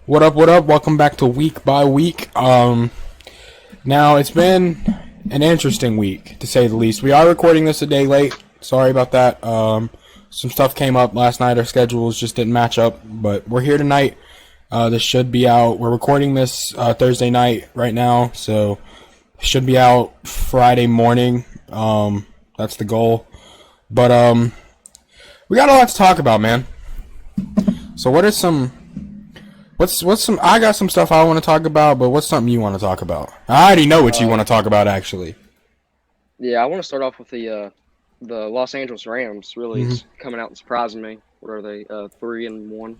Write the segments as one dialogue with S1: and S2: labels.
S1: What up, what up? Welcome back to Week by Week. Now, it's been an interesting week, to say the least. We are recording this a day late. Sorry about that. Some stuff came up last night. Our schedules just didn't match up, but we're here tonight. This should be out. We're recording this Thursday night right now, so it should be out Friday morning. That's the goal. But we got a lot to talk about, man. So what are some... What's some? I got some stuff I want to talk about, but what's something you want to talk about? I already know what you want to talk about, actually.
S2: Yeah, I want to start off with the Los Angeles Rams. Really coming out and surprising me. What are they? 3-1.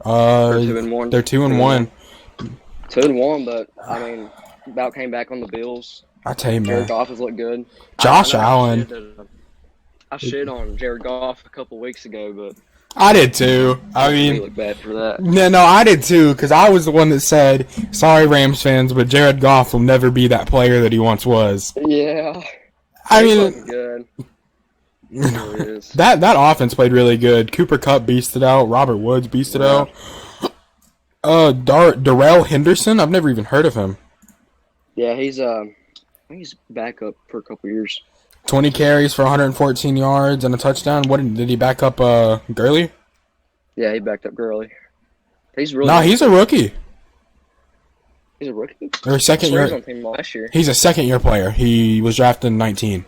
S2: Or 2-1.
S1: They're 2-1.
S2: 2-1, but I mean, about came back on the Bills.
S1: I tell you, man.
S2: Jared Goff has looked good.
S1: Josh Allen.
S2: I shit on Jared Goff a couple weeks ago, but
S1: I did too. I mean,
S2: he looked bad for that.
S1: No, I did too, because I was the one that said, "Sorry, Rams fans, but Jared Goff will never be that player that he once was."
S2: Yeah.
S1: I mean,
S2: good. Really is.
S1: that offense played really good. Cooper Kupp beasted out. Robert Woods beasted out. Darrell Henderson. I've never even heard of him.
S2: Yeah, he's back up for a couple years.
S1: 20 carries for 114 yards and a touchdown. What did he back up? Gurley?
S2: Yeah, he backed up Gurley. He's really
S1: No, he's a rookie.
S2: He's a rookie.
S1: Or second year.
S2: On team last year.
S1: He's a second-year player. He was drafted in 19.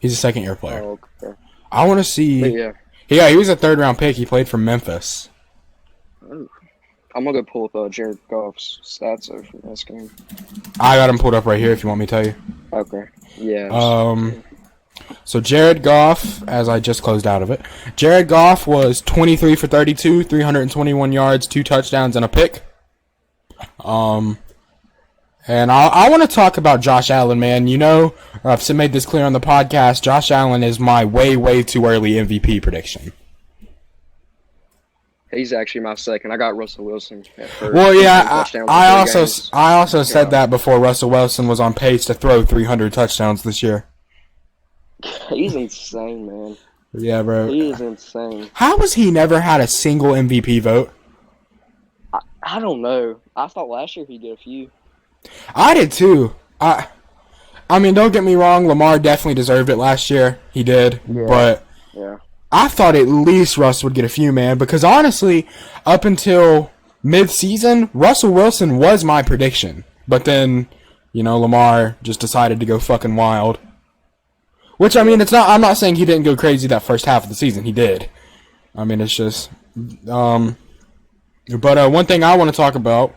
S1: He's a second-year player.
S2: Oh, okay.
S1: I want to see.
S2: But
S1: yeah, he was a third-round pick. He played for Memphis.
S2: Oh. I'm gonna go pull up Jared Goff's stats over from this game.
S1: I got him pulled up right here. If you want me to tell you.
S2: Okay. Yeah.
S1: So Jared Goff, as I just closed out of it, Jared Goff was 23 for 32, 321 yards, 2 touchdowns, and a pick. And I want to talk about Josh Allen, man. You know, I've made this clear on the podcast. Josh Allen is my way too early MVP prediction.
S2: He's actually my second. I got Russell Wilson at first.
S1: Well, yeah, I also said that before Russell Wilson was on pace to throw 300 touchdowns this year.
S2: He's insane, man.
S1: Yeah, bro.
S2: He is insane.
S1: How has he never had a single MVP vote?
S2: I don't know. I thought last year he'd get a few.
S1: I did too. I mean, don't get me wrong. Lamar definitely deserved it last year. He did. Yeah. But I thought at least Russ would get a few, man. Because honestly, up until mid-season, Russell Wilson was my prediction. But then, you know, Lamar just decided to go fucking wild. Which, I mean, I'm not saying he didn't go crazy that first half of the season. He did. I mean, it's just... But one thing I want to talk about,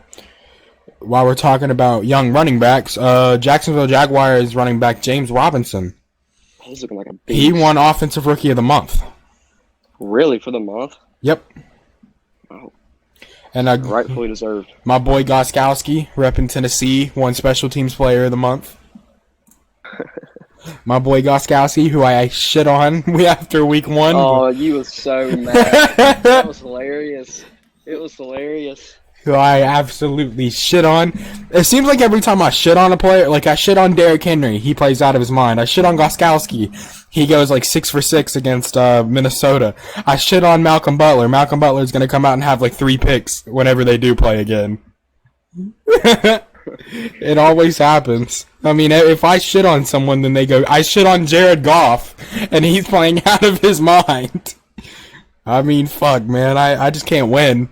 S1: while we're talking about young running backs, Jacksonville Jaguars running back James Robinson.
S2: He's looking like a beast.
S1: He won Offensive Rookie of the Month.
S2: Really? For the month?
S1: Yep.
S2: Oh.
S1: And
S2: rightfully deserved.
S1: My boy Goskowski, repping Tennessee, won Special Teams Player of the Month. My boy Goskowski, who I shit on after week 1.
S2: Oh, you was so mad. That was hilarious. It was hilarious.
S1: Who I absolutely shit on. It seems like every time I shit on a player, like I shit on Derrick Henry, he plays out of his mind. I shit on Goskowski, he goes like 6 for 6 against Minnesota. I shit on Malcolm Butler. Malcolm Butler's going to come out and have like 3 picks whenever they do play again. It always happens. I mean, if I shit on someone, then they go, I shit on Jared Goff, and he's playing out of his mind. I mean, fuck, man. I just can't win.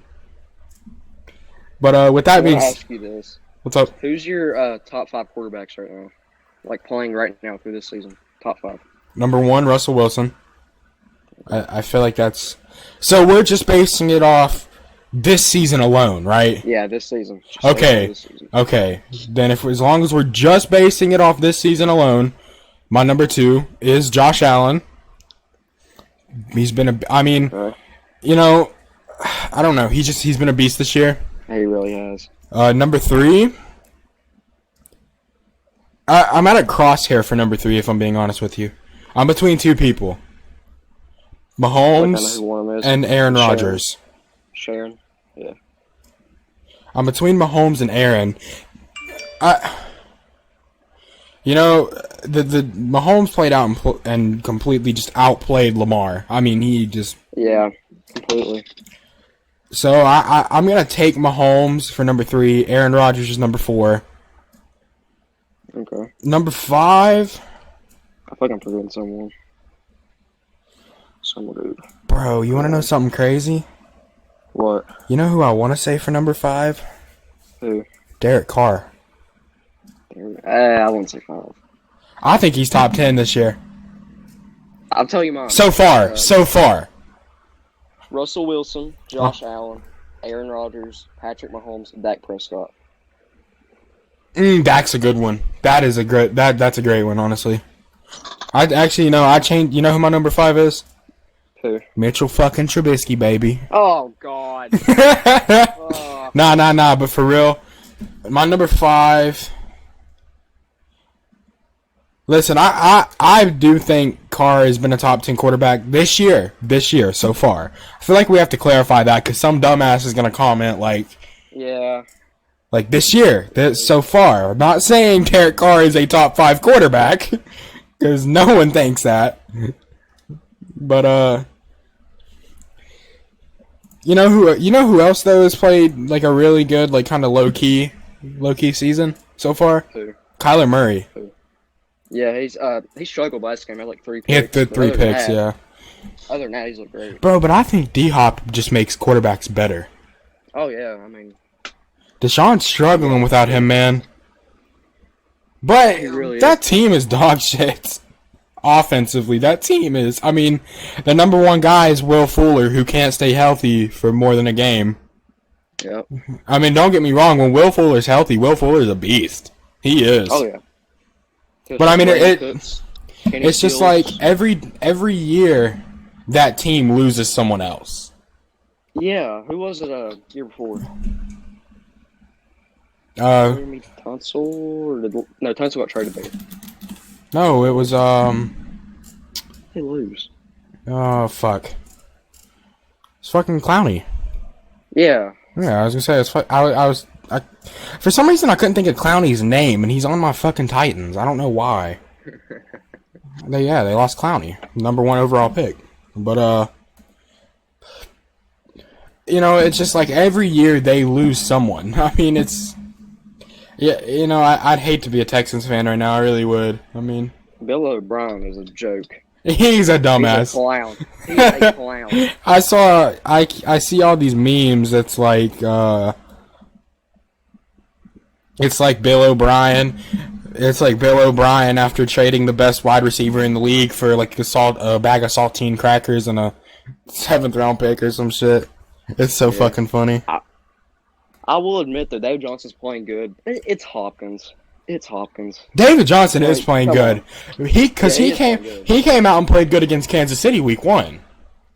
S1: But with that being said,
S2: ask you this.
S1: What's up?
S2: Who's your top 5 quarterbacks right now? Like playing right now through this season? Top 5.
S1: Number 1, Russell Wilson. I feel like that's... So we're just basing it off this season alone, right?
S2: Yeah, this season.
S1: Okay. Okay. Then as long as we're just basing it off this season alone, my number 2 is Josh Allen. He's been you know, I don't know. He's been a beast this year.
S2: He really has.
S1: Number 3. I'm at a crosshair for number 3, if I'm being honest with you. I'm between 2 people. Mahomes and Aaron Rodgers.
S2: Sharon? Yeah.
S1: I'm between Mahomes and Aaron. You know, the Mahomes played out and completely just outplayed Lamar. I mean, he just...
S2: Yeah, completely.
S1: So I'm gonna take Mahomes for number 3. Aaron Rodgers is number 4.
S2: Okay.
S1: Number 5.
S2: I feel like I'm forgetting someone. Some dude.
S1: Bro, you want to know something crazy?
S2: What?
S1: You know who I want to say for number 5?
S2: Who?
S1: Derek Carr.
S2: I wouldn't say 5.
S1: I think he's top 10 this year.
S2: I'll tell you mine.
S1: So far.
S2: Russell Wilson, Josh Allen, Aaron Rodgers, Patrick Mahomes, Dak Prescott.
S1: Dak's a good one. That's a great one, honestly. I changed. You know who my number 5 is?
S2: Who?
S1: Mitchell fucking Trubisky, baby.
S2: Oh God.
S1: Nah. But for real, my number 5. Listen, I do think Carr has been a top 10 quarterback this year so far. I feel like we have to clarify that because some dumbass is gonna comment like,
S2: yeah,
S1: like this year, so far. I'm not saying Derek Carr is a top 5 quarterback because no one thinks that. But you know who else though has played like a really good, like kind of low key season so far?
S2: Who?
S1: Kyler Murray.
S2: Who? Yeah, he struggled last game. He had like 3 picks.
S1: He had the 3 picks, yeah.
S2: Other than that, he's looked great.
S1: Bro, but I think D-Hop just makes quarterbacks better.
S2: Oh yeah, I mean,
S1: Deshaun's struggling without him, man. But
S2: really
S1: that team is dog shit. Offensively, that team is. I mean, the number 1 guy is Will Fuller, who can't stay healthy for more than a game.
S2: Yep.
S1: I mean, don't get me wrong. When Will Fuller's healthy, Will Fuller's a beast. He is.
S2: Oh yeah.
S1: But I mean, it's just like every year that team loses someone else.
S2: Yeah, who was it year before? Tunsil no, Tunsil got traded there.
S1: No, it was
S2: They lose.
S1: Oh fuck! It's fucking Clowney.
S2: Yeah.
S1: Yeah, I was gonna say I for some reason I couldn't think of Clowney's name, and he's on my fucking Titans. I don't know why. They lost Clowney, number 1 overall pick. But it's just like every year they lose someone. I mean, it's I'd hate to be a Texans fan right now. I really would. I mean,
S2: Bill O'Brien is a joke.
S1: He's a dumbass.
S2: He's a clown. He's a clown.
S1: I see all these memes. It's like Bill O'Brien. It's like Bill O'Brien after trading the best wide receiver in the league for like a bag of saltine crackers and a 7th round pick or some shit. It's so fucking funny.
S2: I will admit that Dave Johnson's playing good. It's Hopkins.
S1: David Johnson is playing good. He came out and played good against Kansas City week 1.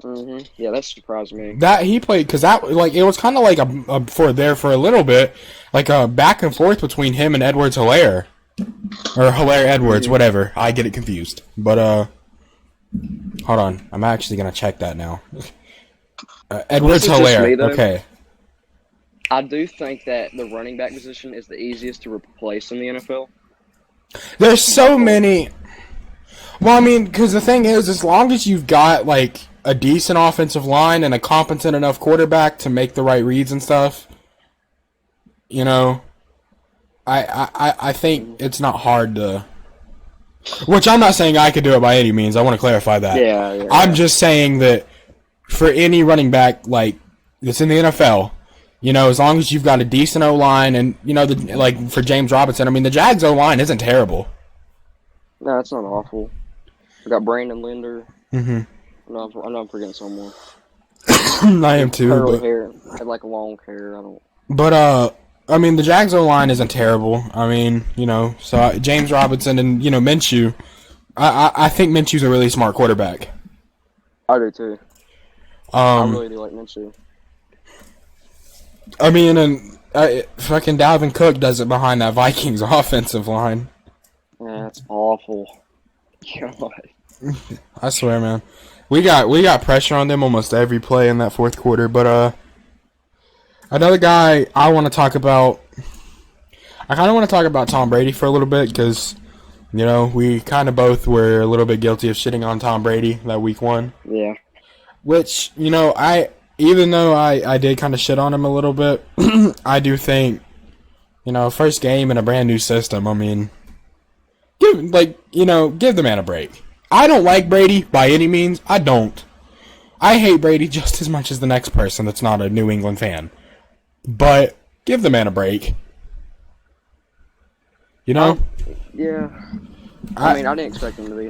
S2: Mm-hmm. Yeah, that surprised me.
S1: That he played because that it was kind of like for a little bit like a back and forth between him and Edwards-Helaire or Helaire-Edwards, whatever. I get it confused. But hold on, I'm actually gonna check that now. Edwards-Helaire. Okay.
S2: I do think that the running back position is the easiest to replace in the NFL.
S1: There's so many. Well, I mean, because the thing is, as long as you've got like a decent offensive line and a competent enough quarterback to make the right reads and stuff, I think it's not hard to. Which I'm not saying I could do it by any means. I want to clarify that.
S2: Yeah.
S1: I'm just saying that for any running back like that's in the NFL, as long as you've got a decent O-line and like for James Robinson, I mean the Jags O-line isn't terrible.
S2: No, it's not awful. We got Brandon Linder.
S1: Mm-hmm.
S2: I know I'm forgetting someone.
S1: I am too.
S2: Curly hair, had like long hair. I don't.
S1: But I mean the Jags O-line isn't terrible. I mean so James Robinson and Minshew. I think Minshew's a really smart quarterback.
S2: I do too. I really do like Minshew.
S1: I mean, and fucking Dalvin Cook does it behind that Vikings offensive line.
S2: Yeah, that's awful. God.
S1: I swear, man. We got pressure on them almost every play in that fourth quarter. But another guy I want to talk about. I kind of want to talk about Tom Brady for a little bit because we kind of both were a little bit guilty of shitting on Tom Brady that week 1.
S2: Yeah.
S1: Which even though I did kind of shit on him a little bit, I do think, first game in a brand new system, I mean, give the man a break. I don't like Brady by any means. I don't. I hate Brady just as much as the next person that's not a New England fan. But give the man a break.
S2: Yeah. I mean, I didn't expect him to be,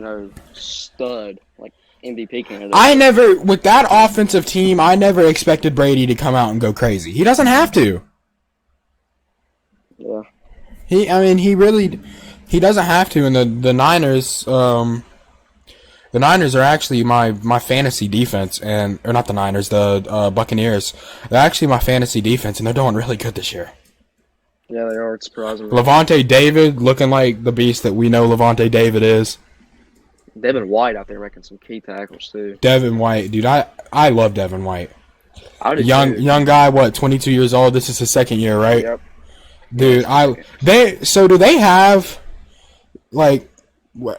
S2: stud, like MVP candidate.
S1: With that offensive team, I never expected Brady to come out and go crazy. He doesn't have to.
S2: Yeah.
S1: He doesn't have to, and the Niners, the Niners are actually my fantasy defense, or not the Niners, the Buccaneers. They're actually my fantasy defense, and they're doing really good this year.
S2: Yeah, they are. It's surprising.
S1: Levante David looking like the beast that we know Levante David is.
S2: Devin White out there making some key tackles too.
S1: Devin White, dude, I love Devin White.
S2: I do
S1: young guy, 22 years old. This is his second year, right?
S2: Yep.
S1: Dude, do they have, like,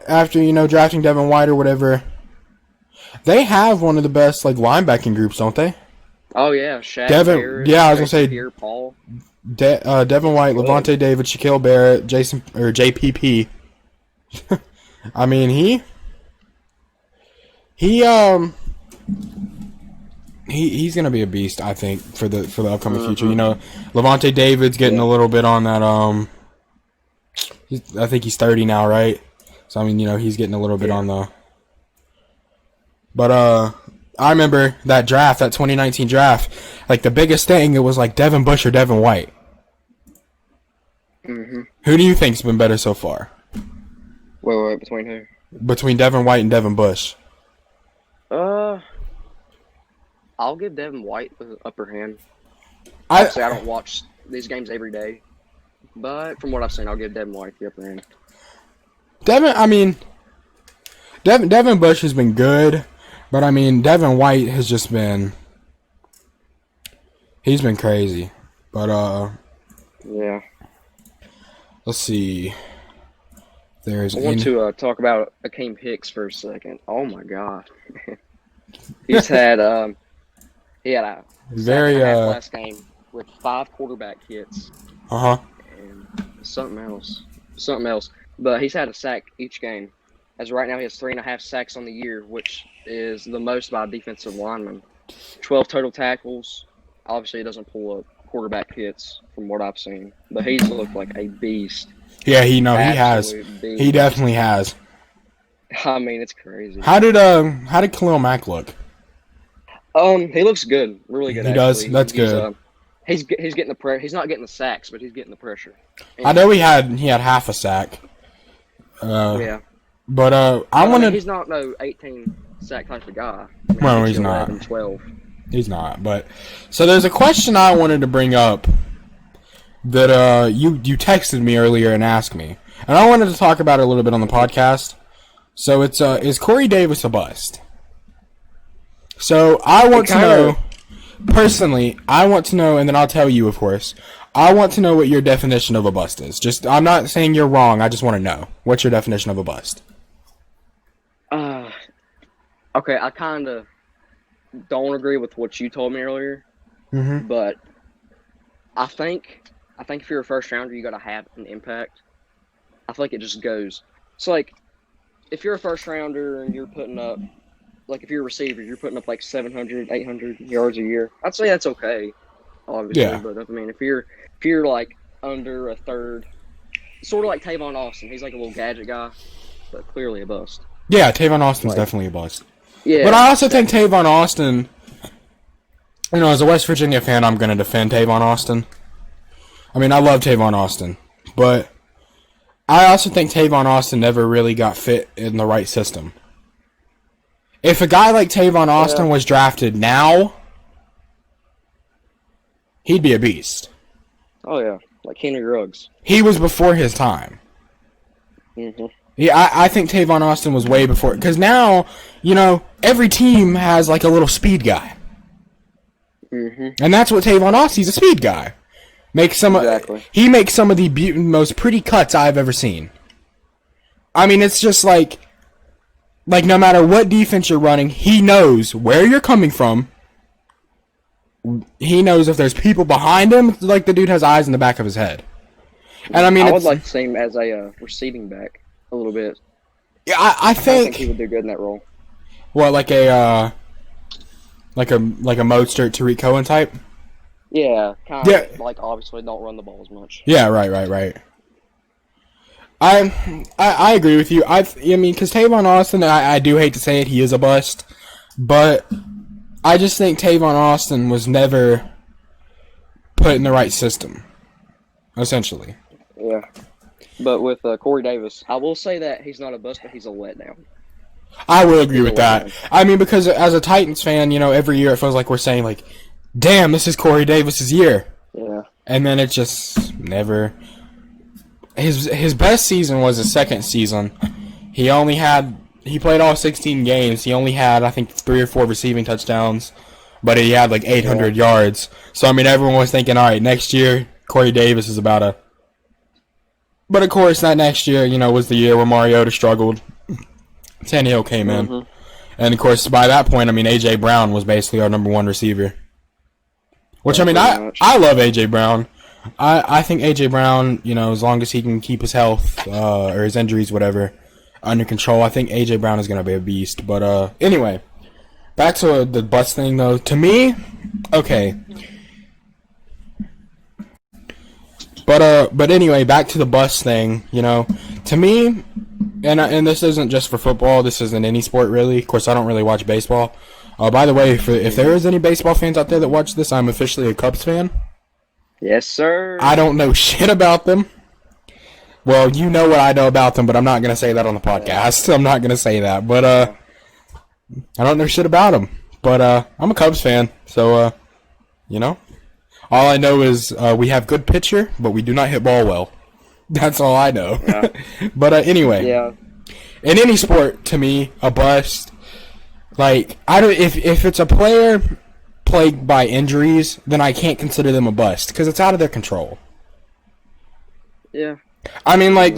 S1: after, drafting Devin White or whatever, they have one of the best, like, linebacking groups, don't they?
S2: Oh, yeah. Shaq
S1: Barrett, I was going to say,
S2: Pierre Paul.
S1: Devin White, Levante David, Shaquille Barrett, JPP. I mean, he's gonna be a beast, I think, for the upcoming future. Levante David's getting a little bit on that. I think he's 30 now, right? So I mean, he's getting a little bit on the. But I remember that 2019 draft. Like the biggest thing, it was like Devin Bush or Devin White.
S2: Mm-hmm.
S1: Who do you think's been better so far?
S2: Wait, between who?
S1: Between Devin White and Devin Bush.
S2: I'll give Devin White the upper hand. Obviously, I don't watch these games every day, but from what I've seen, I'll give Devin White the upper hand.
S1: Devin Bush has been good, but I mean, Devin White has just been. He's been crazy, but
S2: yeah.
S1: Let's see.
S2: I want to talk about Akeem Hicks for a second. Oh my God, he had a
S1: very
S2: last game with 5 quarterback hits. And something else. But he's had a sack each game. As right now, he has 3.5 sacks on the year, which is the most by a defensive lineman. 12 total tackles. Obviously, he doesn't pull up quarterback hits from what I've seen, but he's looked like a beast.
S1: Yeah, he has.
S2: Beast.
S1: He definitely has.
S2: I mean, it's crazy.
S1: How did Khalil Mack look?
S2: He looks good, really good.
S1: He does. That's good.
S2: He's getting the pressure. He's not getting the sacks, but he's getting the pressure. And
S1: I know he had half a sack.
S2: Yeah.
S1: But I wanted.
S2: He's not no 18 sack type of guy.
S1: Well, he's not.
S2: 11, 12.
S1: He's not. But so there's a question I wanted to bring up that you texted me earlier and asked me, and I wanted to talk about it a little bit on the podcast. So it's is Corey Davis a bust? So I want to know, personally, and then I'll tell you, of course. I want to know what your definition of a bust is. I'm not saying you're wrong. I just want to know. What's your definition of a bust?
S2: Okay, I kind of don't agree with what you told me earlier.
S1: Mm-hmm.
S2: But I think if you're a first rounder, you got to have an impact. I feel like it just goes. So, like, if you're a first rounder and you're putting up, like, if you're a receiver, you're putting up like 700, 800 yards a year, I'd say that's okay, obviously.
S1: Yeah.
S2: But I mean, if you're like under a third, sort of like Tavon Austin, he's like a little gadget guy, but clearly a bust.
S1: Yeah, Tavon Austin's definitely a bust.
S2: Yeah.
S1: But I also think Tavon Austin, as a West Virginia fan, I'm going to defend Tavon Austin. I mean, I love Tavon Austin, but I also think Tavon Austin never really got fit in the right system. If a guy like Tavon Austin was drafted now, he'd be a beast.
S2: Oh, yeah. Like Henry Ruggs.
S1: He was before his time.
S2: Mm-hmm.
S1: Yeah, I think Tavon Austin was way before. Because now, every team has like a little speed guy.
S2: Mm-hmm.
S1: And that's what Tavon Austin, he's a speed guy.
S2: Exactly.
S1: He makes some of the most pretty cuts I've ever seen. I mean, it's just like no matter what defense you're running, he knows where you're coming from, he knows if there's people behind him, like the dude has eyes in the back of his head. And I mean,
S2: I would like to see him as a receiving back a little bit.
S1: Yeah, I think
S2: he would do good in that role.
S1: What, like a Mostert, Tariq Cohen type?
S2: Yeah, kind of. Like, obviously, don't run the ball as much.
S1: Yeah, right. I agree with you. I mean, because Tavon Austin, I do hate to say it, he is a bust, but I just think Tavon Austin was never put in the right system, essentially.
S2: Yeah, but with Corey Davis, I will say that he's not a bust, but he's a letdown.
S1: I will agree with that. I mean, because as a Titans fan, every year it feels like we're saying, like, damn, this is Corey Davis's year.
S2: Yeah.
S1: And then it just never... His best season was his second season. He played all 16 games. He only had, I think, 3 or 4 receiving touchdowns, but he had like 800 yards. So, I mean, everyone was thinking, all right, next year, Corey Davis is about a... But, of course, that next year, was the year where Mariota struggled. Tannehill came in. And, of course, by that point, I mean, A.J. Brown was basically our number 1 receiver. Which, I mean, I love A.J. Brown. I think A.J. Brown, as long as he can keep his health or his injuries, whatever, under control, I think A.J. Brown is going to be a beast. But anyway, back to the bus thing, though. To me, okay. But anyway, back to the bus thing, To me, and this isn't just for football, this isn't any sport, really. Of course, I don't really watch baseball. By the way, if there is any baseball fans out there that watch this, I'm officially a Cubs fan.
S2: Yes, sir.
S1: I don't know shit about them. Well, you know what I know about them, but I'm not going to say that on the podcast. I'm not going to say that. But I don't know shit about them. But I'm a Cubs fan, so, all I know is we have good pitcher, but we do not hit ball well. That's all I know. Yeah. But anyway, in any sport, to me, a bust. Like, if it's a player plagued by injuries, then I can't consider them a bust because it's out of their control.
S2: Yeah.
S1: I mean, like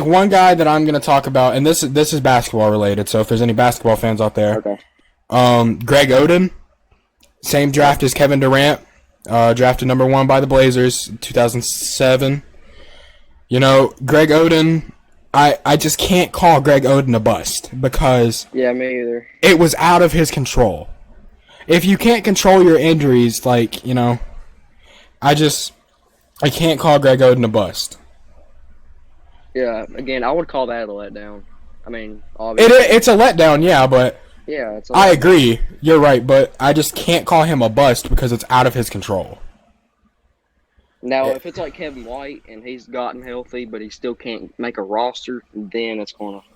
S1: one guy that I'm going to talk about, and this is basketball related, so if there's any basketball fans out there, Greg Oden, same draft as Kevin Durant, drafted number 1 by the Blazers, 2007. Greg Oden, I just can't call Greg Oden a bust because
S2: me either.
S1: It was out of his control. If you can't control your injuries, I can't call Greg Oden a bust.
S2: Yeah, again, I would call that a letdown. I mean, obviously.
S1: It's a letdown, yeah, but
S2: yeah, it's
S1: I agree. You're right, but I just can't call him a bust because it's out of his control.
S2: Now, if it's like Kevin White and he's gotten healthy, but he still can't make a roster, then it's going to...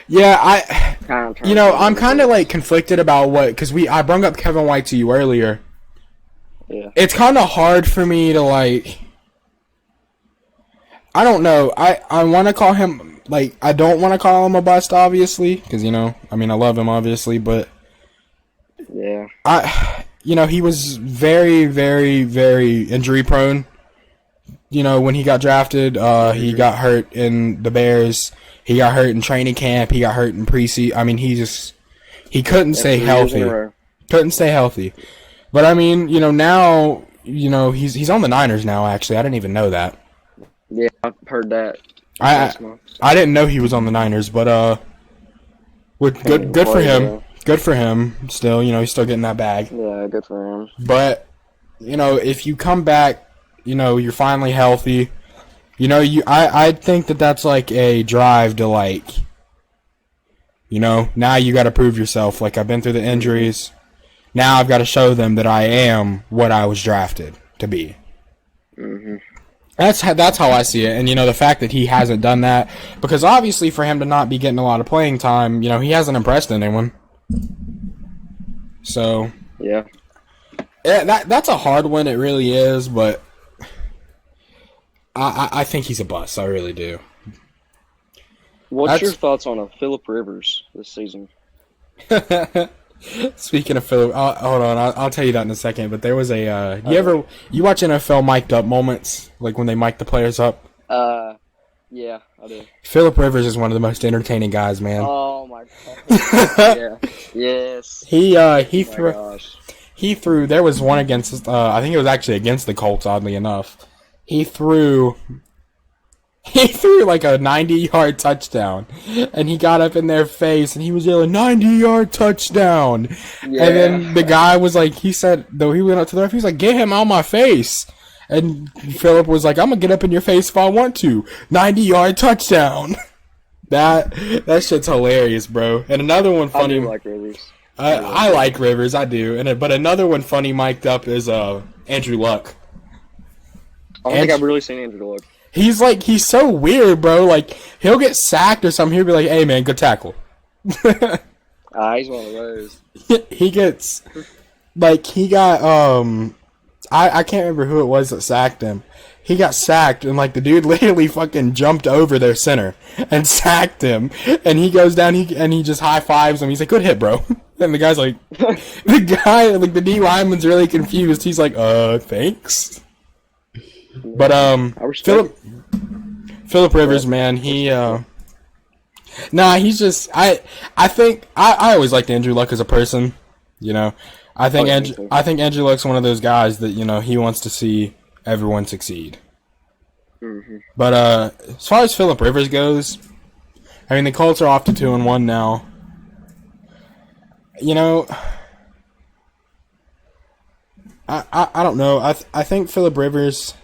S1: Yeah, I'm kind of conflicted about because I brought up Kevin White to you earlier.
S2: Yeah.
S1: It's kind of hard for me to I don't know. I want to call him I don't want to call him a bust, obviously, because I love him obviously, but
S2: yeah,
S1: he was very, very, very injury prone. When he got drafted, he got hurt in the Bears. He got hurt in training camp. He got hurt in preseason. I mean, he couldn't stay healthy. Couldn't stay healthy. But I mean, now, he's on the Niners now. Actually, I didn't even know that.
S2: Yeah, I've heard that.
S1: I didn't know he was on the Niners, but good for him. Yeah. Good for him. Still, he's still getting that bag.
S2: Yeah, good for him.
S1: But if you come back, you're finally healthy. I think that's a drive to now you got to prove yourself. I've been through the injuries. Now I've got to show them that I am what I was drafted to be.
S2: Mm-hmm.
S1: That's how I see it. And, the fact that he hasn't done that, because obviously for him to not be getting a lot of playing time, he hasn't impressed anyone. So.
S2: Yeah.
S1: That's a hard one. It really is, but I think he's a bust. I really do.
S2: What's your thoughts on Phillip Rivers this season?
S1: Speaking of Phillip, hold on, I'll tell you that in a second. But there was a you watch NFL mic'd up moments, like when they mic the players up?
S2: Yeah, I do.
S1: Phillip Rivers is one of the most entertaining guys, man.
S2: Oh my god. Yeah. Yes.
S1: He he threw. There was one against. I think it was actually against the Colts. Oddly enough, he threw like a 90-yard touchdown, and he got up in their face and he was yelling 90-yard touchdown. Yeah. And then the guy was like, he said, though he went up to the ref, he was like, get him out of my face. And Philip was like, I'm gonna get up in your face if I want to. 90-yard touchdown. That shit's hilarious, bro. And another one funny.
S2: I do like Rivers.
S1: I like Rivers, I do. But another one funny mic'd up is Andrew Luck.
S2: I don't think I've really seen Andrew Luck.
S1: He's so weird, bro. Like, he'll get sacked or something. He'll be like, hey, man, good tackle.
S2: He's one of those.
S1: He gets, like, he got, I can't remember who it was that sacked him. He got sacked, and, like, the dude literally fucking jumped over their center and sacked him. And he goes down, and he just high-fives him. He's like, good hit, bro. And the guy's like, the D lineman's really confused. He's like, thanks. But Philip Rivers, man, he's just I think I always liked Andrew Luck as a person, you know. I think Andrew Luck's one of those guys that, you know, he wants to see everyone succeed. Mm-hmm. But as far as Philip Rivers goes, I mean, the Colts are off to 2-1 now. You know, I don't know. I think Philip Rivers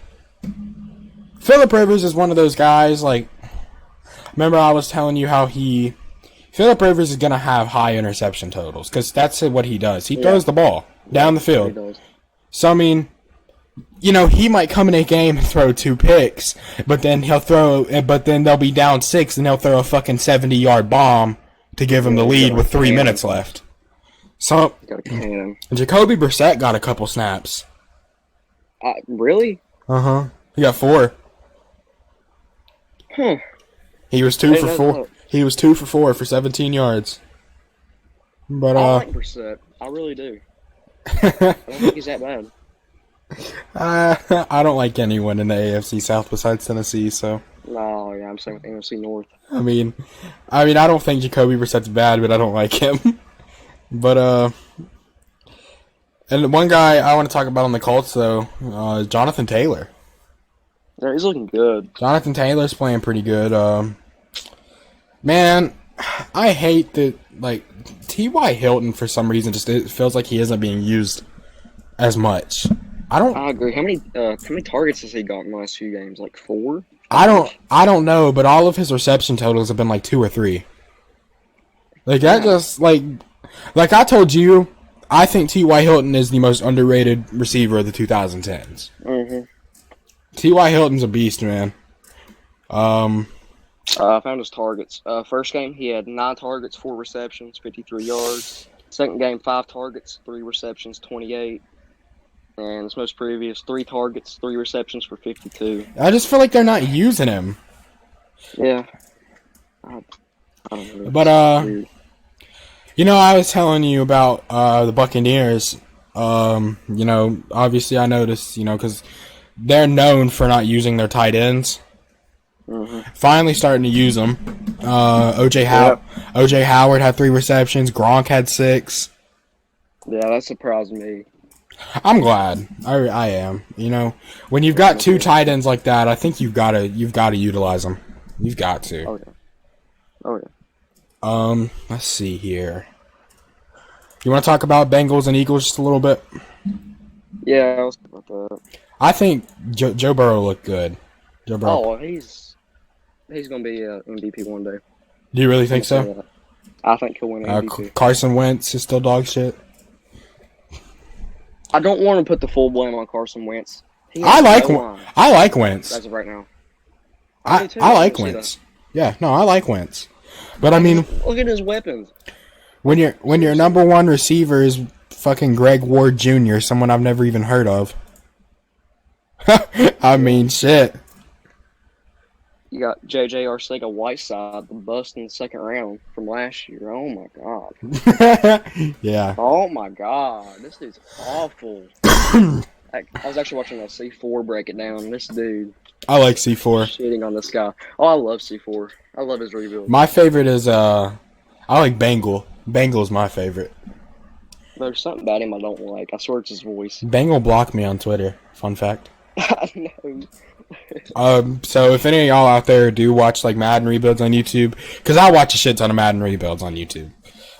S1: is one of those guys, like, remember I was telling you how Philip Rivers is going to have high interception totals, because that's what he does. He throws the ball down the field. So, I mean, you know, he might come in a game and throw 2 picks, but then they'll be down 6, and he'll throw a fucking 70-yard bomb to give him the lead with 3 minutes left. So, Jacoby Brissett got a couple snaps.
S2: Really?
S1: Uh-huh. He got 4.
S2: Huh.
S1: He was 2 for 4. He was 2 for 4 for 17 yards. But
S2: I like Brissett. I really do. I don't think he's that bad.
S1: I don't like anyone in the AFC South besides Tennessee, so.
S2: No, yeah, I'm saying AFC North.
S1: I mean, I don't think Jacoby Brissett's bad, but I don't like him. But and one guy I want to talk about on the Colts though, is Jonathan Taylor.
S2: Yeah, he's looking good.
S1: Jonathan Taylor's playing pretty good. Man, I hate that, like, T.Y. Hilton for some reason it feels like he isn't being used as much. I
S2: agree. How many targets has he gotten in the last few games? Like 4?
S1: I don't know, but all of his reception totals have been like 2 or 3. Like that just like I told you, I think T.Y. Hilton is the most underrated receiver of the 2010s.
S2: Mm-hmm.
S1: T.Y. Hilton's a beast, man.
S2: I found his targets. First game, he had 9 targets, 4 receptions, 53 yards. Second game, 5 targets, 3 receptions, 28. And his most previous, 3 targets, 3 receptions for 52.
S1: I just feel like they're not using him.
S2: Yeah. I don't know.
S1: But, you know, I was telling you about the Buccaneers. You know, obviously I noticed, you know, because they're known for not using their tight ends. Mm-hmm. Finally starting to use them. O.J. Howard had 3 receptions. Gronk had 6.
S2: Yeah, that surprised me.
S1: I'm glad. I am. You know, when you've got 2 tight ends like that, I think you've got to utilize them. You've got to.
S2: Oh yeah.
S1: Let's see here. You want to talk about Bengals and Eagles just a little bit?
S2: Yeah, I was about that.
S1: I think Joe Burrow looked good. Joe Burrow.
S2: Oh, he's gonna be MVP one day.
S1: Do you really think so?
S2: I think he'll win MVP.
S1: Carson Wentz is still dog shit.
S2: I don't want to put the full blame on Carson Wentz.
S1: I like Wentz.
S2: As of right now.
S1: I like Wentz. Yeah, no, I like Wentz. But I mean,
S2: look at his weapons.
S1: When your number 1 receiver is fucking Greg Ward Jr., someone I've never even heard of. I mean, shit.
S2: You got J.J. Arcega-Whiteside, the bust in the second round from last year. Oh, my God.
S1: Yeah.
S2: Oh, my God. This dude's awful. I was actually watching that C4 break it down. This dude.
S1: I like C4.
S2: Shitting on this guy. Oh, I love C4. I love his rebuild.
S1: My favorite is, I like Bengal. Bengal's my favorite.
S2: There's something about him I don't like. I swear it's his voice.
S1: Bengal blocked me on Twitter. Fun fact.
S2: I know.
S1: So if any of y'all out there do watch like Madden rebuilds on YouTube, because I watch a shit ton of Madden rebuilds on YouTube.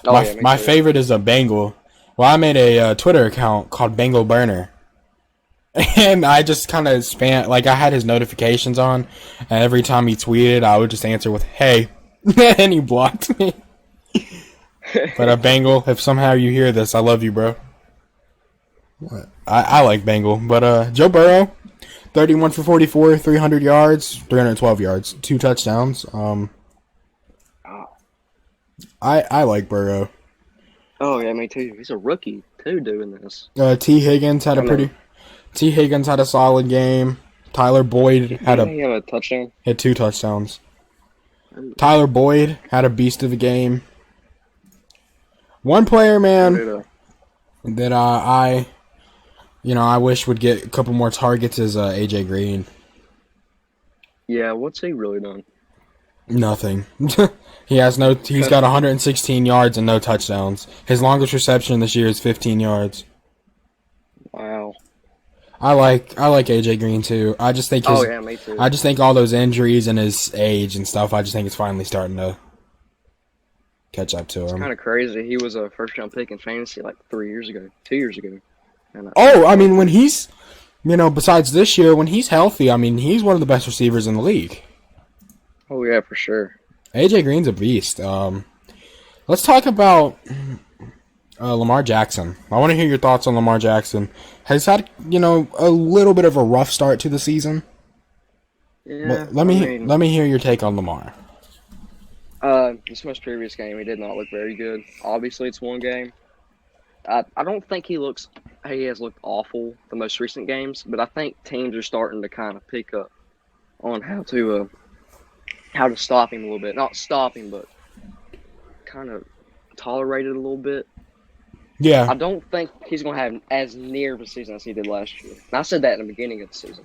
S2: Oh,
S1: My favorite is a Bengal. Well, I made a Twitter account called Bengal Burner, and I just kind of spam, like I had his notifications on, and every time he tweeted, I would just answer with "Hey," and he blocked me. But Bengal, if somehow you hear this, I love you, bro. I like Bengal, but Joe Burrow. 31 for 44, 300 yards, 312 yards, 2 touchdowns. I like Burrow.
S2: Oh yeah, me too. He's a rookie too doing this.
S1: T. Higgins had a solid game. Tyler Boyd had
S2: a touchdown.
S1: Had 2 touchdowns. Tyler Boyd had a beast of a game. One player, man, that I wish would get a couple more targets is AJ Green.
S2: Yeah, what's he really done?
S1: Nothing. He's got 116 yards and no touchdowns. His longest reception this year is 15 yards.
S2: Wow.
S1: I like AJ Green too. I just think
S2: me too.
S1: I just think all those injuries and his age and stuff, I just think it's finally starting to catch up to him.
S2: It's kind of crazy. He was a first-round pick in fantasy like 2 years ago. And
S1: I mean, when he's, besides this year, when he's healthy, I mean, he's one of the best receivers in the league.
S2: Oh, yeah, for sure.
S1: AJ Green's a beast. Let's talk about Lamar Jackson. I want to hear your thoughts on Lamar Jackson. Has had, a little bit of a rough start to the season.
S2: Yeah.
S1: Let me hear your take on Lamar.
S2: This most previous game, he did not look very good. Obviously, it's one game. I don't think he has looked awful the most recent games, but I think teams are starting to kind of pick up on how to stop him a little bit. Not stop him, but kind of tolerate it a little bit.
S1: Yeah.
S2: I don't think he's going to have as near of a season as he did last year. And I said that in the beginning of the season.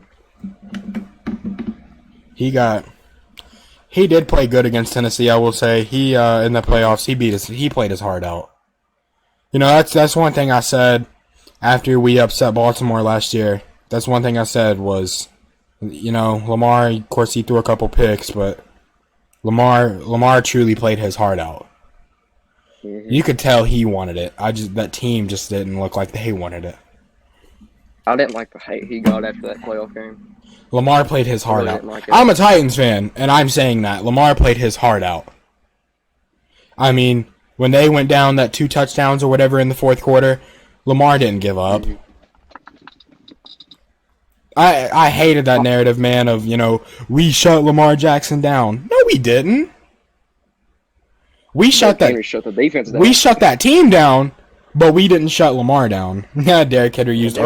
S1: He did play good against Tennessee, I will say. He in the playoffs, he played his heart out. That's one thing I said after we upset Baltimore last year. That's one thing I said was, Lamar, of course he threw a couple picks, but Lamar truly played his heart out.
S2: Mm-hmm.
S1: You could tell he wanted it. That team just didn't look like they wanted it.
S2: I didn't like the hate he got after that playoff game.
S1: Lamar played his heart out. I'm a Titans fan, and I'm saying that. Lamar played his heart out. I mean, when they went down that 2 touchdowns or whatever in the fourth quarter, Lamar didn't give up. Mm-hmm. I hated that narrative, man, of, we shut Lamar Jackson down. No, we didn't. We shut the defense down. We shut that team down, but we didn't shut Lamar down. Derrick Henry used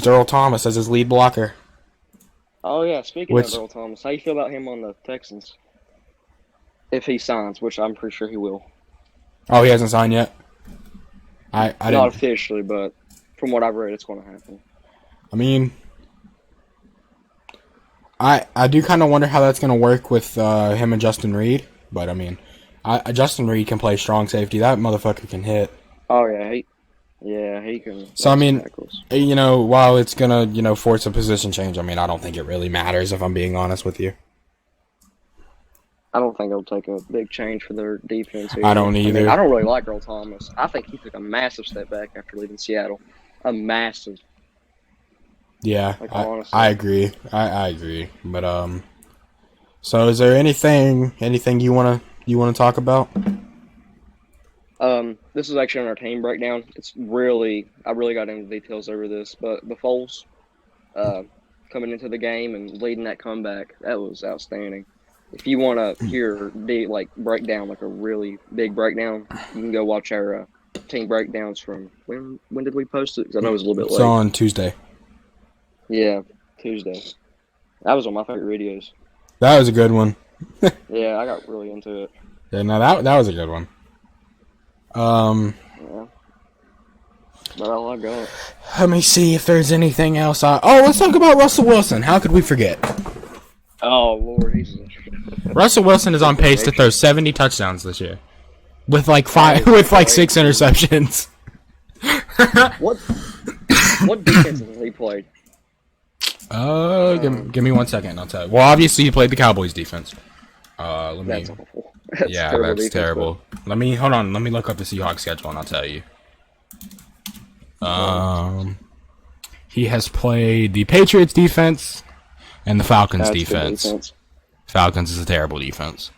S1: Earl Thomas as his lead blocker.
S2: Oh yeah, speaking of Earl Thomas, how you feel about him on the Texans? If he signs, which I'm pretty sure he will.
S1: Oh, he hasn't signed yet? I
S2: Not
S1: didn't.
S2: officially, but from what I've read, it's going to happen.
S1: I mean, I do kind of wonder how that's going to work with him and Justin Reed, but I mean, Justin Reed can play strong safety. That motherfucker can hit.
S2: Oh yeah, he can.
S1: So I mean, while it's gonna force a position change, I mean, I don't think it really matters if I'm being honest with you.
S2: I don't think it'll take a big change for their defense either.
S1: I don't either.
S2: I don't really like Earl Thomas. I think he took a massive step back after leaving Seattle. A massive.
S1: Yeah, I agree. I agree. But so is there anything you wanna talk about?
S2: This is actually on our team breakdown. I really got into details over this, but the Foles, coming into the game and leading that comeback, that was outstanding. If you want to hear breakdown, like a really big breakdown, you can go watch our team breakdowns from when did we post it? Because I know it was a little bit late.
S1: It's on Tuesday.
S2: Yeah, Tuesday. That was one of my favorite videos.
S1: That was a good one.
S2: Yeah, I got really into it.
S1: Yeah, no, that was a good one.
S2: Yeah. But all I got.
S1: Let me see if there's anything else. Let's talk about Russell Wilson. How could we forget?
S2: Oh Lord,
S1: Russell Wilson is on pace to throw 70 touchdowns this year, with 6 interceptions.
S2: What defense has he played?
S1: Give me 1 second. I'll tell you. Well, obviously he played the Cowboys defense.
S2: That's awful. That's
S1: that's terrible. Let me look up the Seahawks schedule and I'll tell you. He has played the Patriots defense and the Falcons defense. Falcons is a terrible defense.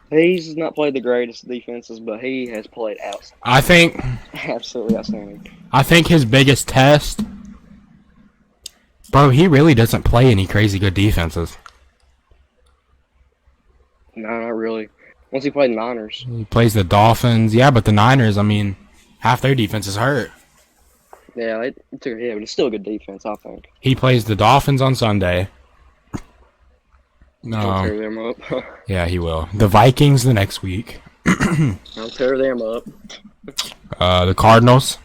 S2: He's not played the greatest defenses, but he has played outstanding.
S1: I think
S2: Absolutely outstanding.
S1: I think his biggest test, bro, he really doesn't play any crazy good defenses.
S2: No, not really. Once he played Niners.
S1: He plays the Dolphins. Yeah, but the Niners, I mean, half their defense is hurt.
S2: Yeah, it took a hit, but it's still a good defense, I think.
S1: He plays the Dolphins on Sunday.
S2: I'll tear them up.
S1: Yeah, he will. The Vikings the next week.
S2: I'll tear them up.
S1: The Cardinals.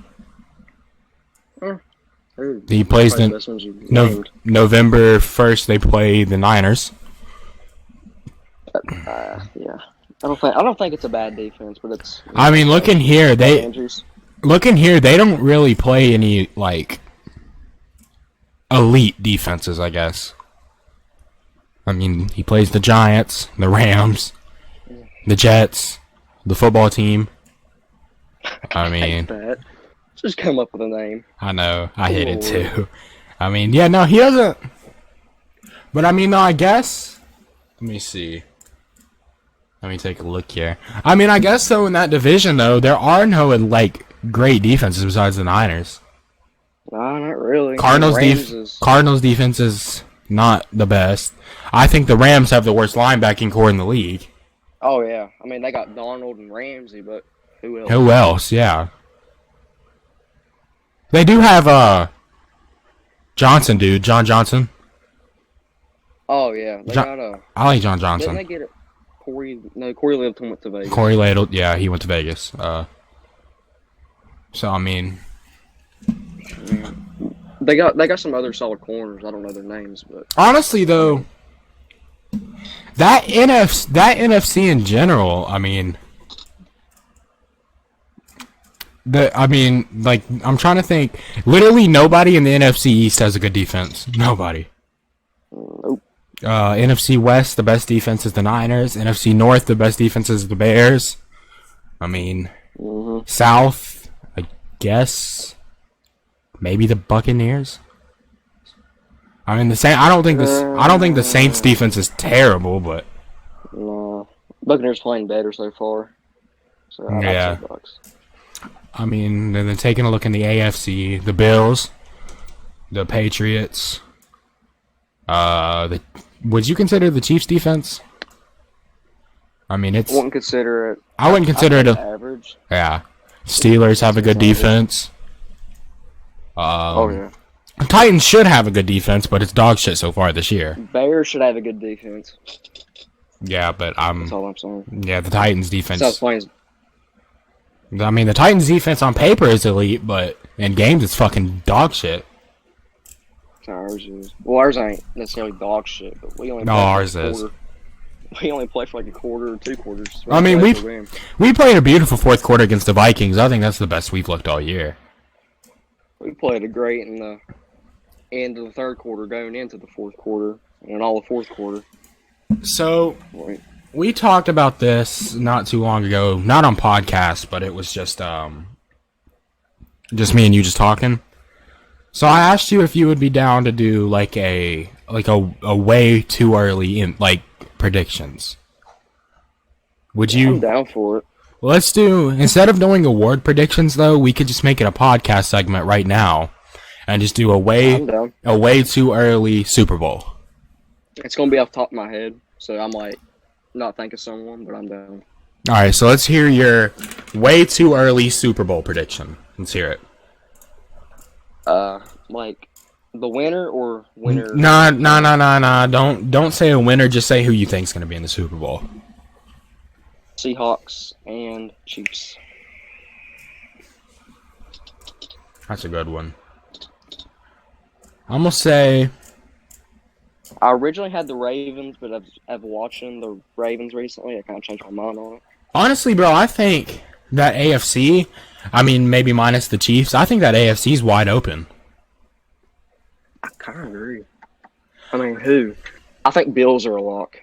S1: He plays November 1st. They play the Niners.
S2: Yeah, I don't think it's a bad defense, but it's.
S1: I mean, look in here. They don't really play any like elite defenses, I guess. I mean, he plays the Giants, the Rams, the Jets, the football team. I mean,
S2: just come up with a name.
S1: I know, I hate it too. I mean, yeah, no, he doesn't. But I mean, no, I guess. Let me see. Let me take a look here. I mean, I guess though in that division though, there are no like great defenses besides the Niners.
S2: No, not really.
S1: Cardinals defense is not the best. I think the Rams have the worst linebacking core in the league.
S2: Oh yeah, I mean they got Donald and Ramsey, but who else?
S1: Who else? Yeah. They do have Johnson, dude, John Johnson.
S2: Oh yeah,
S1: I like John Johnson.
S2: Didn't they get it? Corey Littleton went to Vegas.
S1: Corey Littleton, yeah, he went to Vegas. So I mean,
S2: they got some other solid corners. I don't know their names, but
S1: honestly though, that NFC in general, I mean, like I'm trying to think. Literally nobody in the NFC East has a good defense. Nobody.
S2: Nope.
S1: NFC West, the best defense is the Niners. NFC North, the best defense is the Bears. I mean, South, I guess, maybe the Buccaneers. I mean, I don't think the Saints defense is terrible, but
S2: no, Buccaneers playing better so far. So
S1: yeah. I mean, and then taking a look in the AFC, the Bills, the Patriots. Would you consider the Chiefs defense? I mean,
S2: I wouldn't consider it.
S1: I wouldn't consider it
S2: average.
S1: Yeah, Steelers have a good defense.
S2: Oh yeah.
S1: Titans should have a good defense, but it's dog shit so far this year.
S2: Bears should have a good defense.
S1: Yeah, but
S2: that's all I'm saying.
S1: Yeah, the Titans defense.
S2: I
S1: mean, the Titans defense on paper is elite, but in games it's fucking dog shit.
S2: Ours is. Well, ours ain't necessarily dog shit, but we only.
S1: No, ours is.
S2: We only play for like a quarter or 2 quarters.
S1: I mean, we played a beautiful fourth quarter against the Vikings. I think that's the best we've looked all year.
S2: We played a great in the end of the third quarter, going into the fourth quarter, and all the fourth quarter.
S1: So we talked about this not too long ago, not on podcast, but it was just me and you just talking. So I asked you if you would be down to do like a way too early in like predictions. Would you?
S2: I'm down for it.
S1: Let's do, instead of doing award predictions though, we could just make it a podcast segment right now and just do a way too early Super Bowl.
S2: It's gonna be off the top of my head, so I might not think of someone, but I'm down.
S1: All right, so let's hear your way too early Super Bowl prediction. Let's hear it.
S2: Like the winner or winner?
S1: Nah. Don't say a winner. Just say who you think's gonna be in the Super Bowl.
S2: Seahawks and Chiefs.
S1: That's a good one. I'm gonna say.
S2: I originally had the Ravens, but I've watching the Ravens recently. I kind of changed my mind on it.
S1: Honestly, bro, I think That AFC, I mean, maybe minus the Chiefs, I think that AFC is wide open.
S2: I kind of agree. I mean, who? I think Bills are a lock.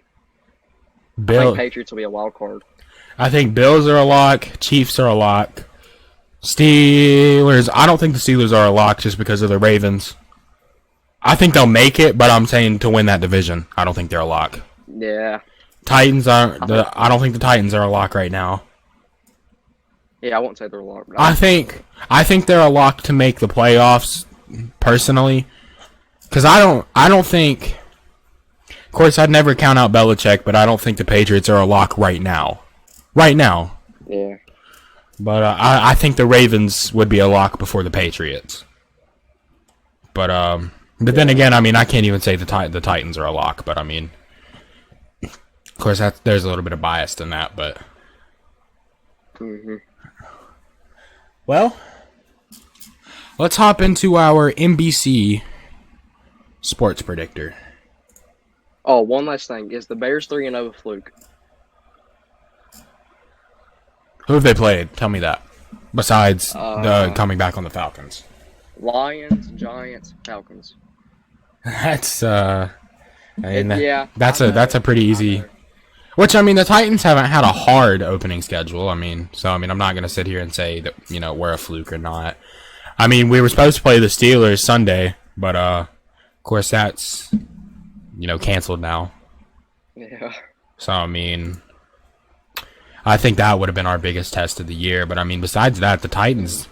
S2: I think Patriots will be a wild card.
S1: I think Bills are a lock. Chiefs are a lock. Steelers, I don't think the Steelers are a lock just because of the Ravens. I think they'll make it, but I'm saying to win that division. I don't think they're a lock.
S2: Yeah.
S1: Titans aren't. I don't think the Titans are a lock right now.
S2: Yeah, I won't say they're a lock.
S1: I think they're a lock to make the playoffs. Personally, because I don't think. Of course, I'd never count out Belichick, but I don't think the Patriots are a lock right now. Right now.
S2: Yeah.
S1: But I think the Ravens would be a lock before the Patriots. But then again, I mean, I can't even say the Titans are a lock. But I mean, of course, there's a little bit of bias in that. But well, let's hop into our NBC sports predictor.
S2: Oh, one last thing. Is the Bears 3-0 a fluke?
S1: Who have they played? Tell me that. Besides the coming back on the Falcons.
S2: Lions, Giants, Falcons.
S1: That's I mean,
S2: yeah.
S1: That's a pretty easy. Which I mean, the Titans haven't had a hard opening schedule. I mean, I'm not gonna sit here and say that we're a fluke or not. I mean, we were supposed to play the Steelers Sunday, but of course that's canceled now.
S2: Yeah.
S1: So I mean, I think that would have been our biggest test of the year. But I mean, besides that, the Titans.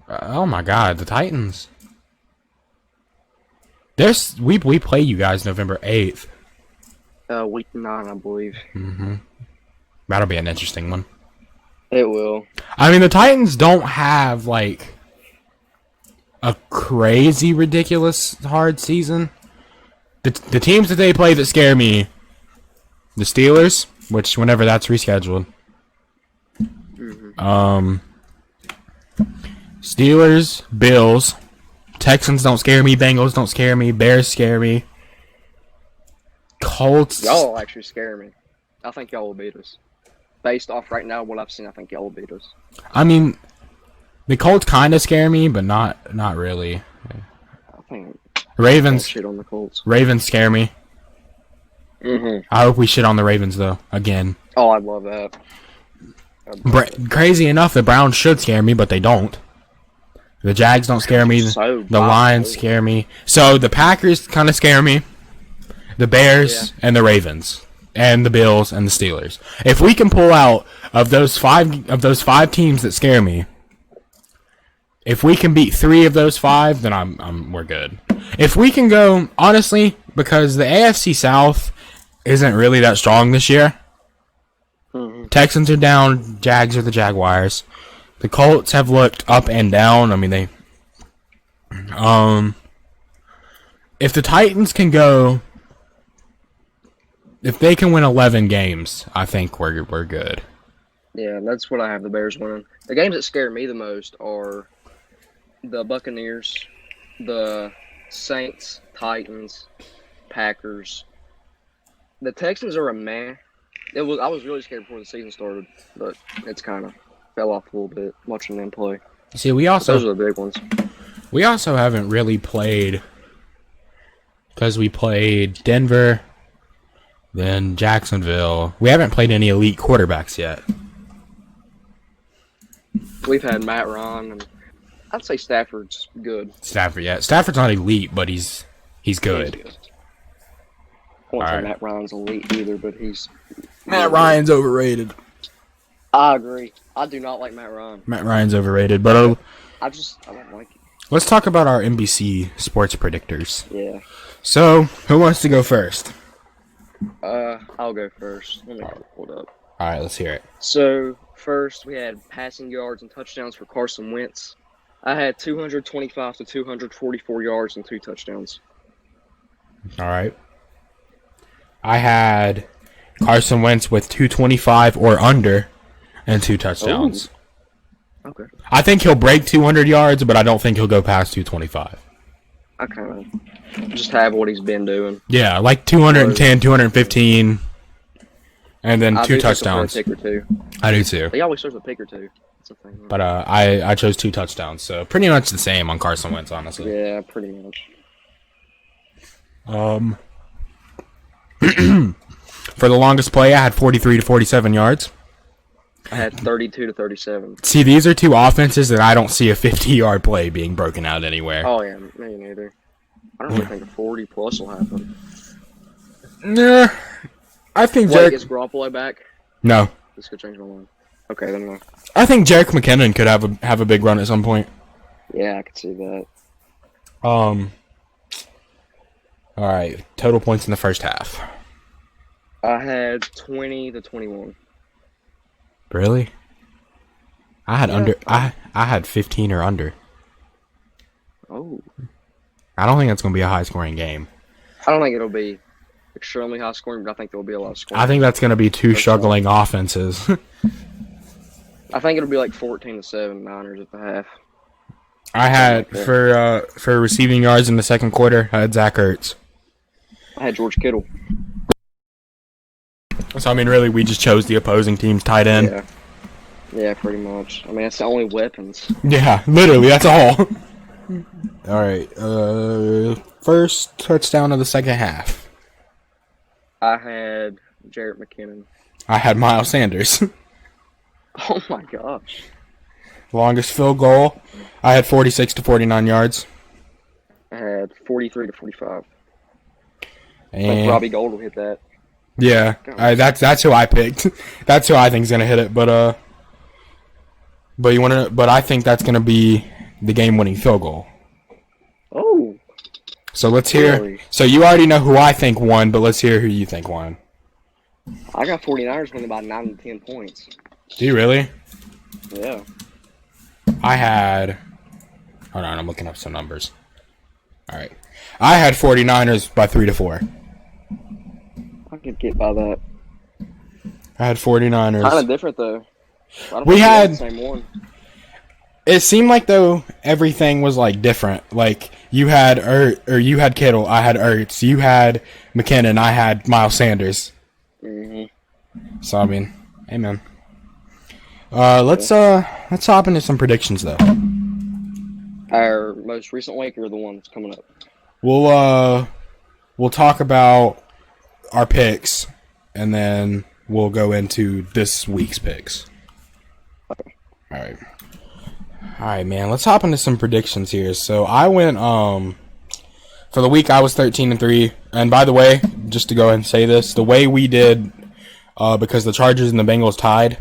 S1: Oh my God, the Titans. We play you guys November 8th.
S2: Week 9, I believe.
S1: That'll be an interesting one.
S2: It will.
S1: I mean, the Titans don't have like a crazy, ridiculous hard season. The teams that they play that scare me, the Steelers, which whenever that's rescheduled. Steelers, Bills, Texans don't scare me, Bengals don't scare me, Bears scare me. Colts.
S2: Y'all actually scare me. I think y'all will beat us. Based off right now what I've seen, I think y'all will beat us.
S1: I mean, the Colts kind of scare me, but not really.
S2: I think
S1: Ravens.
S2: Shit on the Colts.
S1: Ravens scare me. I hope we shit on the Ravens though again.
S2: Oh, I'd love that.
S1: Crazy enough, the Browns should scare me, but they don't. The Jags don't scare me. The Lions scare me. So the Packers kind of scare me. The Bears and the Ravens and the Bills and the Steelers. If we can pull out of those five teams that scare me, if we can beat 3 of those 5, then we're good. If we can go honestly, because the AFC South isn't really that strong this year. Texans are down. Jags are the Jaguars. The Colts have looked up and down. I mean, they. If the Titans can go, if they can win 11 games, I think we're good.
S2: Yeah, that's what I have the Bears winning. The games that scare me the most are the Buccaneers, the Saints, Titans, Packers. The Texans are a meh. I was really scared before the season started, but it's kind of fell off a little bit watching them play.
S1: See,
S2: those are the big ones.
S1: We also haven't really played, because we played Denver, then Jacksonville. We haven't played any elite quarterbacks yet.
S2: We've had Matt Ryan, and I'd say Stafford's good.
S1: Stafford's not elite, but he's good.
S2: I won't say Matt Ryan's elite either, but he's...
S1: Matt Ryan's overrated.
S2: I agree. I do not like Matt Ryan.
S1: Matt Ryan's overrated, but
S2: I don't like him.
S1: Let's talk about our NBC sports predictors.
S2: Yeah.
S1: So, who wants to go first?
S2: I'll go first. Let me pull it up.
S1: All right, let's hear it.
S2: So, first we had passing yards and touchdowns for Carson Wentz. I had 225 to 244 yards and 2 touchdowns.
S1: All right. I had Carson Wentz with 225 or under and 2 touchdowns.
S2: Ooh. Okay.
S1: I think he'll break 200 yards, but I don't think he'll go past 225.
S2: I kind of just have what he's been doing.
S1: Yeah, like 210, 215. And then
S2: I
S1: 2
S2: do
S1: touchdowns.
S2: Pick or two.
S1: I do too.
S2: He always throws a pick or two. That's the thing.
S1: But I chose 2 touchdowns, so pretty much the same on Carson Wentz, honestly.
S2: Yeah, pretty much.
S1: For the longest play, I had 43 to 47 yards.
S2: I had 32 to 37.
S1: See, these are 2 offenses that I don't see a 50-yard play being broken out anywhere.
S2: Oh, yeah, me neither. I don't really think a 40-plus will happen.
S1: Nah, I think
S2: Wait, is Garoppolo back?
S1: No.
S2: This could change my mind. Okay, then no.
S1: I think Jerick McKinnon could have a big run at some point.
S2: Yeah, I could see that.
S1: All right, total points in the first half.
S2: I had 20 to 21.
S1: Really? I had I had 15 or under.
S2: Oh.
S1: I don't think that's going to be a high-scoring game.
S2: I don't think it'll be extremely high scoring, but I think there will be a lot of scoring.
S1: I think that's going to be 2 struggling offenses.
S2: I think it'll be like 14 to 7 Niners at the half.
S1: I had for receiving yards in the second quarter, I had Zach Ertz.
S2: I had George Kittle.
S1: So I mean, really, we just chose the opposing team's tight end.
S2: Yeah, pretty much. I mean, that's the only weapons.
S1: Yeah, literally, that's all. All right, first touchdown of the second half.
S2: I had Jerick McKinnon.
S1: I had Miles Sanders.
S2: Oh my gosh.
S1: Longest field goal, I had 46 to 49 yards.
S2: I had 43 to 45.
S1: And
S2: I think Robbie Gold will hit that.
S1: Yeah, that's who I picked. That's who I think's gonna hit it. But I think that's gonna be the game-winning field goal.
S2: Oh.
S1: So let's hear.
S2: Really?
S1: So you already know who I think won, but let's hear who you think won.
S2: I got 49ers winning by 9 to 10 points.
S1: Do you really?
S2: Yeah.
S1: I had. Hold on, I'm looking up some numbers. All right, I had 49ers by 3 to 4.
S2: I could get by that.
S1: I had 49ers.
S2: Kind of different though.
S1: We had
S2: the same one.
S1: It seemed like though everything was like different. Like you had you had Kittle, I had Ertz, you had McKinnon, I had Miles Sanders.
S2: Mm-hmm.
S1: So I mean, amen. Let's hop into some predictions though.
S2: Our most recent week or the one that's coming up?
S1: We'll talk about our picks and then we'll go into this week's picks.
S2: Okay.
S1: All right, man. Let's hop into some predictions here. So I went for the week I was 13-3, and by the way, just to go ahead and say this, the way we did because the Chargers and the Bengals tied.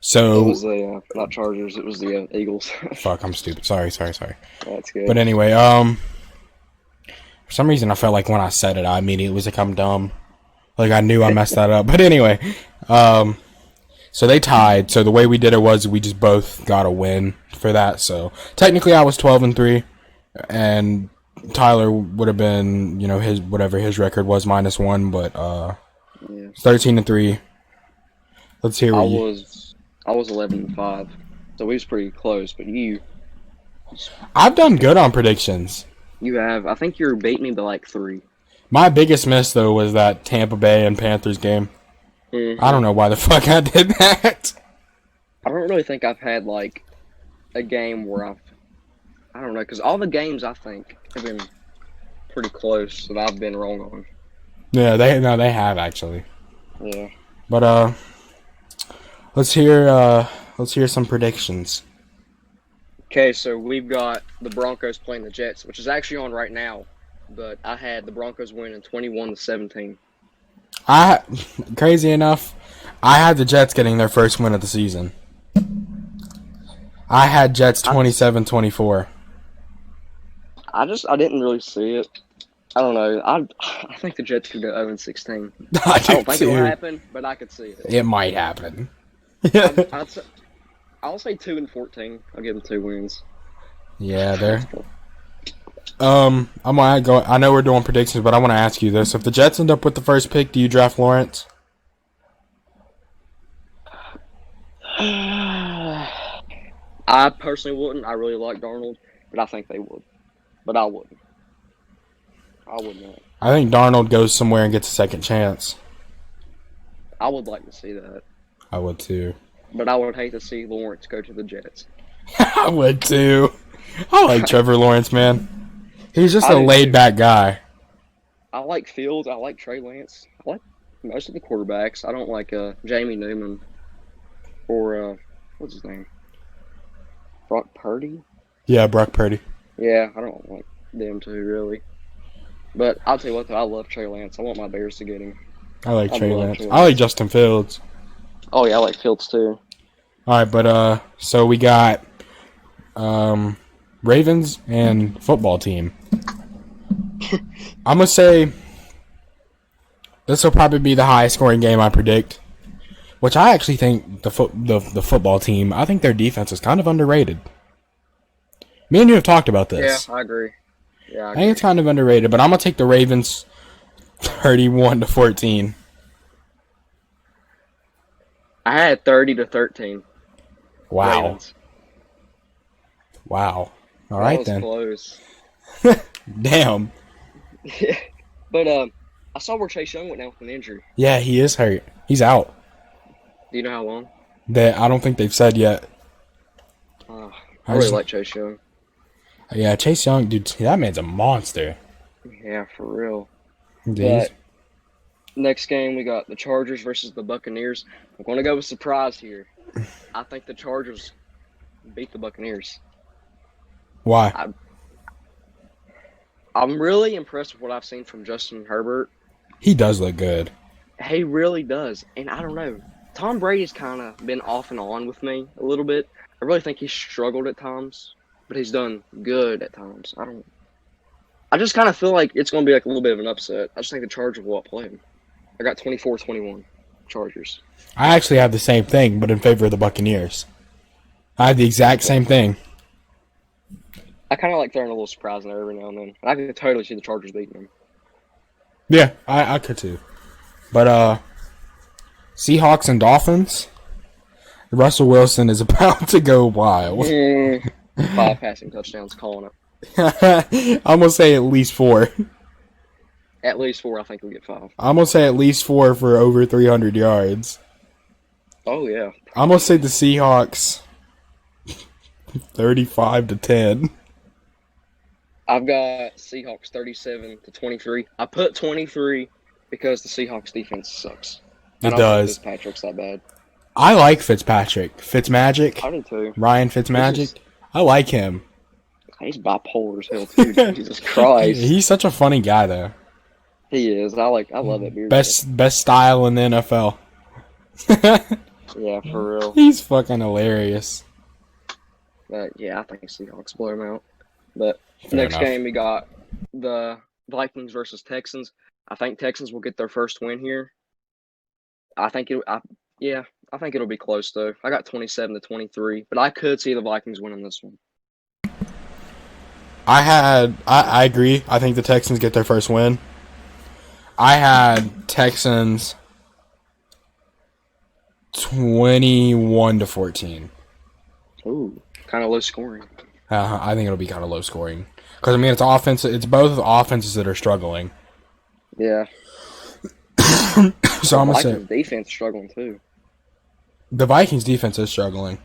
S1: So
S2: it was the not Chargers, it was the Eagles.
S1: Fuck, I'm stupid. Sorry.
S2: That's good.
S1: But anyway, for some reason I felt like when I said it, I immediately was like I'm dumb. Like I knew I messed that up. But anyway, so they tied. So the way we did it was we just both got a win for that. So technically I was 12-3, and Tyler would have been, his whatever his record was -1, but 13-3. Let's hear what
S2: I was 11-5, so we was pretty close. But
S1: I've done good on predictions.
S2: You have. I think you're beating me by like 3.
S1: My biggest miss though was that Tampa Bay and Panthers game.
S2: Mm-hmm.
S1: I don't know why the fuck I did that.
S2: I don't really think I've had like a game where I don't know, because all the games I think have been pretty close that I've been wrong on.
S1: Yeah, they have actually.
S2: Yeah.
S1: But let's hear some predictions.
S2: Okay, so we've got the Broncos playing the Jets, which is actually on right now. But I had the Broncos winning 21-17.
S1: Crazy enough, I had the Jets getting their first win of the season. I had Jets 27-24.
S2: I didn't really see it. I don't know. I think the Jets could go 0-16. I don't think it will happen, but I could see it.
S1: It might happen.
S2: I'll say 2-14. I'll give them 2 wins.
S1: Yeah, there. I'm gonna go. I know we're doing predictions, but I want to ask you this: if the Jets end up with the first pick, do you draft Lawrence?
S2: I personally wouldn't. I really like Darnold, but I think they would. But I wouldn't. I would not.
S1: I think Darnold goes somewhere and gets a second chance.
S2: I would like to see that.
S1: I would too.
S2: But I would hate to see Lawrence go to the Jets.
S1: I would too. I like Trevor Lawrence, man. He's just a laid-back guy.
S2: I like Fields. I like Trey Lance. I like most of the quarterbacks. I don't like Jamie Newman or what's his name? Brock Purdy?
S1: Yeah, Brock Purdy.
S2: Yeah, I don't like them two really. But I'll tell you what, though, I love Trey Lance. I want my Bears to get him.
S1: I like Trey Lance. I like Justin Fields.
S2: Oh yeah, I like Fields too.
S1: All right, but so we got Ravens and football team. I'm gonna say this will probably be the highest scoring game I predict. Which I actually think the football team, I think their defense is kind of underrated. Me and you have talked about this.
S2: Yeah, I agree. Yeah,
S1: I think it's kind of underrated, but I'm gonna take the Ravens 31-14.
S2: I had 30-13.
S1: Wow.
S2: Ravens.
S1: Wow. All right then.
S2: Close.
S1: Damn.
S2: Yeah. But I saw where Chase Young went down with an injury.
S1: Yeah, he is hurt. He's out.
S2: Do you know how long?
S1: I don't think they've said yet.
S2: I really like Chase Young.
S1: Yeah, Chase Young, dude, that man's a monster.
S2: Yeah, for real.
S1: But
S2: next game, we got the Chargers versus the Buccaneers. I'm going to go with surprise here. I think the Chargers beat the Buccaneers.
S1: Why?
S2: I'm really impressed with what I've seen from Justin Herbert.
S1: He does look good.
S2: He really does. And I don't know. Tom Brady's kind of been off and on with me a little bit. I really think he's struggled at times, but he's done good at times. I just kind of feel like it's going to be like a little bit of an upset. I just think the Chargers will outplay him. I got 24-21 Chargers.
S1: I actually have the same thing, but in favor of the Buccaneers. I have the exact same thing.
S2: I kind of like throwing a little surprise in there every now and then. I can totally see the Chargers beating them.
S1: Yeah, I could too. But Seahawks and Dolphins, Russell Wilson is about to go wild.
S2: 5 passing touchdowns, calling it.
S1: I'm going to say at least 4.
S2: At least 4, I think we'll get 5.
S1: I'm going to say at least 4 for over 300 yards.
S2: Oh, yeah.
S1: I'm going to say the Seahawks 35-10.
S2: I've got Seahawks 37-23. I put 23 because the Seahawks defense sucks.
S1: It does.
S2: Fitzpatrick's that bad.
S1: I like Fitzpatrick. Fitzmagic.
S2: I do too.
S1: Ryan Fitzmagic. I like him.
S2: He's bipolar as hell too. Jesus Christ.
S1: He's such a funny guy though.
S2: He is. I love that beard.
S1: Best style in the NFL.
S2: Yeah, for real.
S1: He's fucking hilarious.
S2: But yeah, I think Seahawks blow him out. But
S1: Fair
S2: next
S1: enough.
S2: game we got the Vikings versus Texans. I think Texans will get their first win here. I think it'll be close though. I got 27-23, but I could see the Vikings winning this one.
S1: I agree. I think the Texans get their first win. I had Texans 21-14.
S2: Ooh, kind of low scoring.
S1: I think it'll be kind of low scoring because I mean it's offense. It's both offenses that are struggling.
S2: Yeah.
S1: So I'm gonna say
S2: defense struggling too.
S1: The Vikings defense is struggling.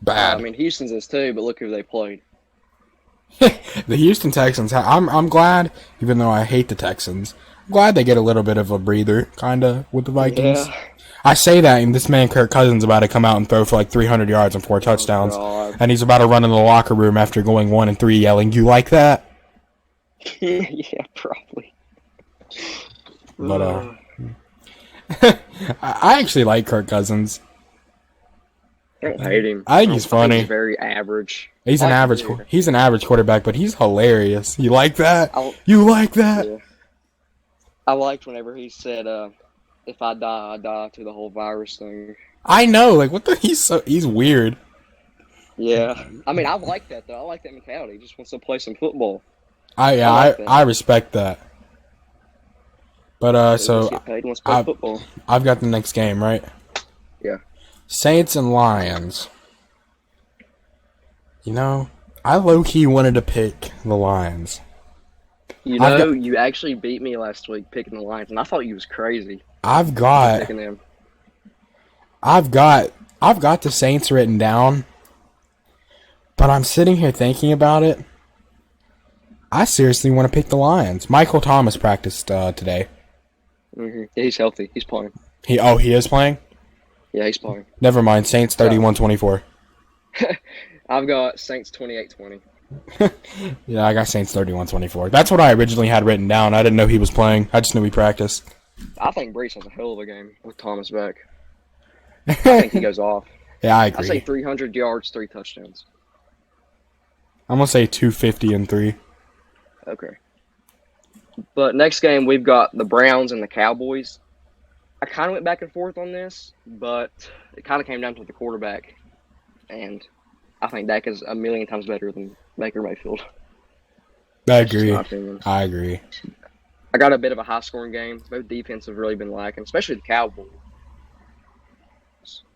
S1: Bad.
S2: I mean Houston's is too, but look who they played.
S1: The Houston Texans. I'm glad, even though I hate the Texans. I'm glad they get a little bit of a breather, kinda, with the Vikings.
S2: Yeah.
S1: I say that, and this man Kirk Cousins about to come out and throw for like 300 yards and 4 touchdowns, and he's about to run in the locker room after going 1-3, yelling, "You like that?"
S2: Yeah, probably.
S1: But I actually like Kirk Cousins.
S2: I don't hate him.
S1: I think he's funny.
S2: He's very average.
S1: He's an average quarterback, but he's hilarious. You like that? You like that?
S2: Yeah. I liked whenever he said, "If I die, I die," to the whole virus thing.
S1: I know, like what the? He's weird.
S2: Yeah, I mean, I like that though. I like that mentality. He just wants to play some football.
S1: I respect that. But so
S2: football.
S1: I've got the next game, right?
S2: Yeah.
S1: Saints and Lions. You know, I low-key wanted to pick the Lions.
S2: You actually beat me last week picking the Lions, and I thought you was crazy.
S1: I've got I've got the Saints written down, but I'm sitting here thinking about it. I seriously want to pick the Lions. Michael Thomas practiced today.
S2: Mm-hmm. Yeah, he's healthy. He's playing.
S1: He is playing?
S2: Yeah, he's playing.
S1: Never mind. Saints 31-24.
S2: I've got Saints 28-20.
S1: Yeah, I got Saints 31-24. That's what I originally had written down. I didn't know he was playing. I just knew he practiced.
S2: I think Brees has a hell of a game with Thomas back. I think he goes off.
S1: Yeah, I agree.
S2: I say 300 yards, 3 touchdowns.
S1: I'm going to say 250 and 3.
S2: Okay. But next game, we've got the Browns and the Cowboys. I kind of went back and forth on this, but it kind of came down to the quarterback. And I think Dak is a million times better than Baker Mayfield.
S1: I agree.
S2: That's just my opinion.
S1: I agree.
S2: I got a bit of a high-scoring game. Both defense have really been lacking, especially the Cowboys.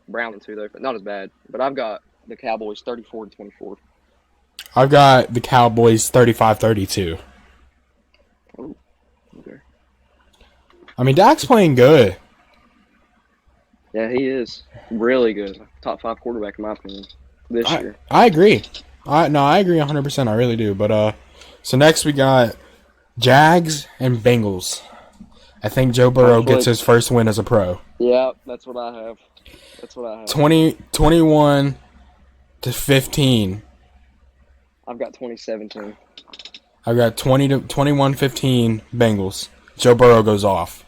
S2: Brown too, though, but not as bad. But I've got the Cowboys 34-24.
S1: I've got the Cowboys 35-32.
S2: Oh, okay.
S1: I mean, Dak's playing good.
S2: Yeah, he is really good. Top 5 quarterback in my opinion this year.
S1: I agree. I agree 100%. I really do. But so next we got Jags and Bengals. I think Joe Burrow gets his first win as a pro.
S2: Yeah, that's what I have.
S1: 21-15.
S2: I've got 2017.
S1: I've got 21-15 Bengals. Joe Burrow goes off.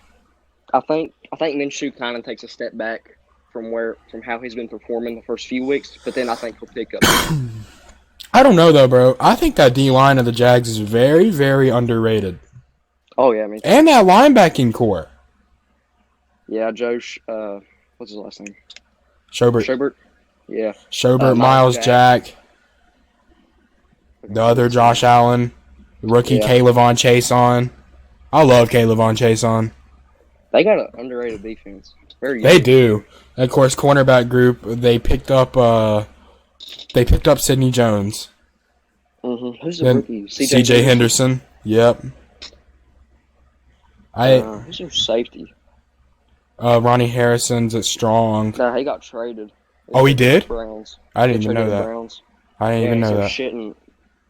S2: I think Minshew kind of takes a step back from how he's been performing the first few weeks, but then I think he'll pick up.
S1: I don't know though, bro. I think that D line of the Jags is very, very underrated.
S2: Oh yeah, me too.
S1: And that linebacking core.
S2: Yeah, Josh. What's his last name?
S1: Schobert.
S2: Yeah.
S1: Schobert, Miles Jack. The other Josh Allen. Rookie Kayvon Chason. I love Kayvon Chason.
S2: They got an underrated defense. Very good.
S1: They do. And of course, cornerback group. They picked up Sidney Jones.
S2: Mm-hmm. Who's the rookie?
S1: C.J. Henderson. Yep.
S2: Who's your safety?
S1: Ronnie Harrison's at strong.
S2: No, he got traded.
S1: He did?
S2: Browns.
S1: I didn't even know that.
S2: Browns.
S1: I didn't even know that.
S2: Shitting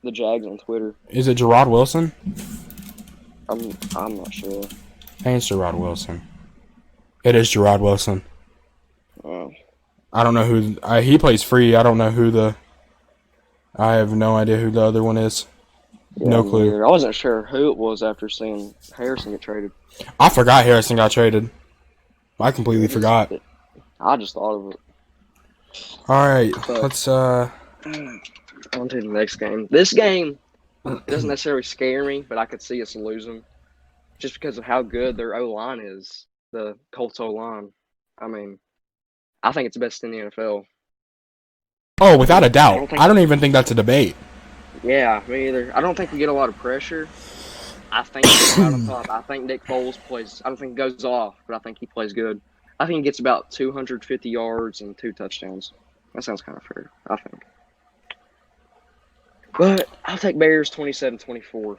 S2: the Jags on Twitter.
S1: Is it Gerard Wilson?
S2: I'm not sure.
S1: I think it's Gerard Wilson. It is Gerard Wilson. I don't know who he plays free. I don't know who I have no idea who the other one is.
S2: Yeah,
S1: no clue.
S2: I wasn't sure who it was after seeing Harrison get traded.
S1: I forgot Harrison got traded. I completely forgot.
S2: I just thought of it.
S1: All right, let's
S2: on to the next game. This game doesn't necessarily scare me, but I could see us losing just because of how good their O-line is. The Colts O-line. I mean, I think it's the best in the NFL.
S1: Oh, without a doubt. I don't even think that's a debate.
S2: Yeah, me either. I don't think we get a lot of pressure. I think he's out on top. I think Nick Foles plays. I don't think he goes off, but I think he plays good. I think he gets about 250 yards and 2 touchdowns. That sounds kind of fair, I think. But I'll take Bears 27-24.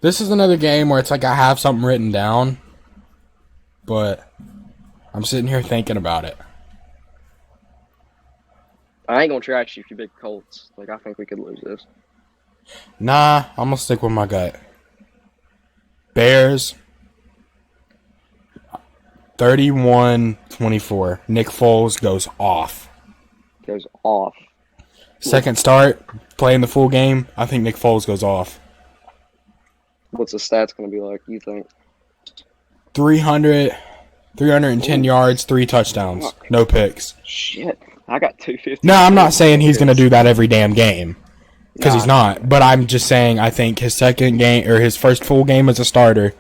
S1: This is another game where it's like I have something written down, but I'm sitting here thinking about it.
S2: I ain't gonna trash you if you pick Colts. Like, I think we could lose this.
S1: Nah, I'm gonna stick with my gut. Bears 31-24. Nick Foles goes off. Second start, playing the full game, I think Nick Foles goes off.
S2: What's the stats going to be like, you think?
S1: 310 yards, 3 touchdowns, no picks.
S2: Shit, I got 250.
S1: No, I'm not saying he's going to do that every damn game, because he's not. But I'm just saying I think his second game, or his first full game as a starter,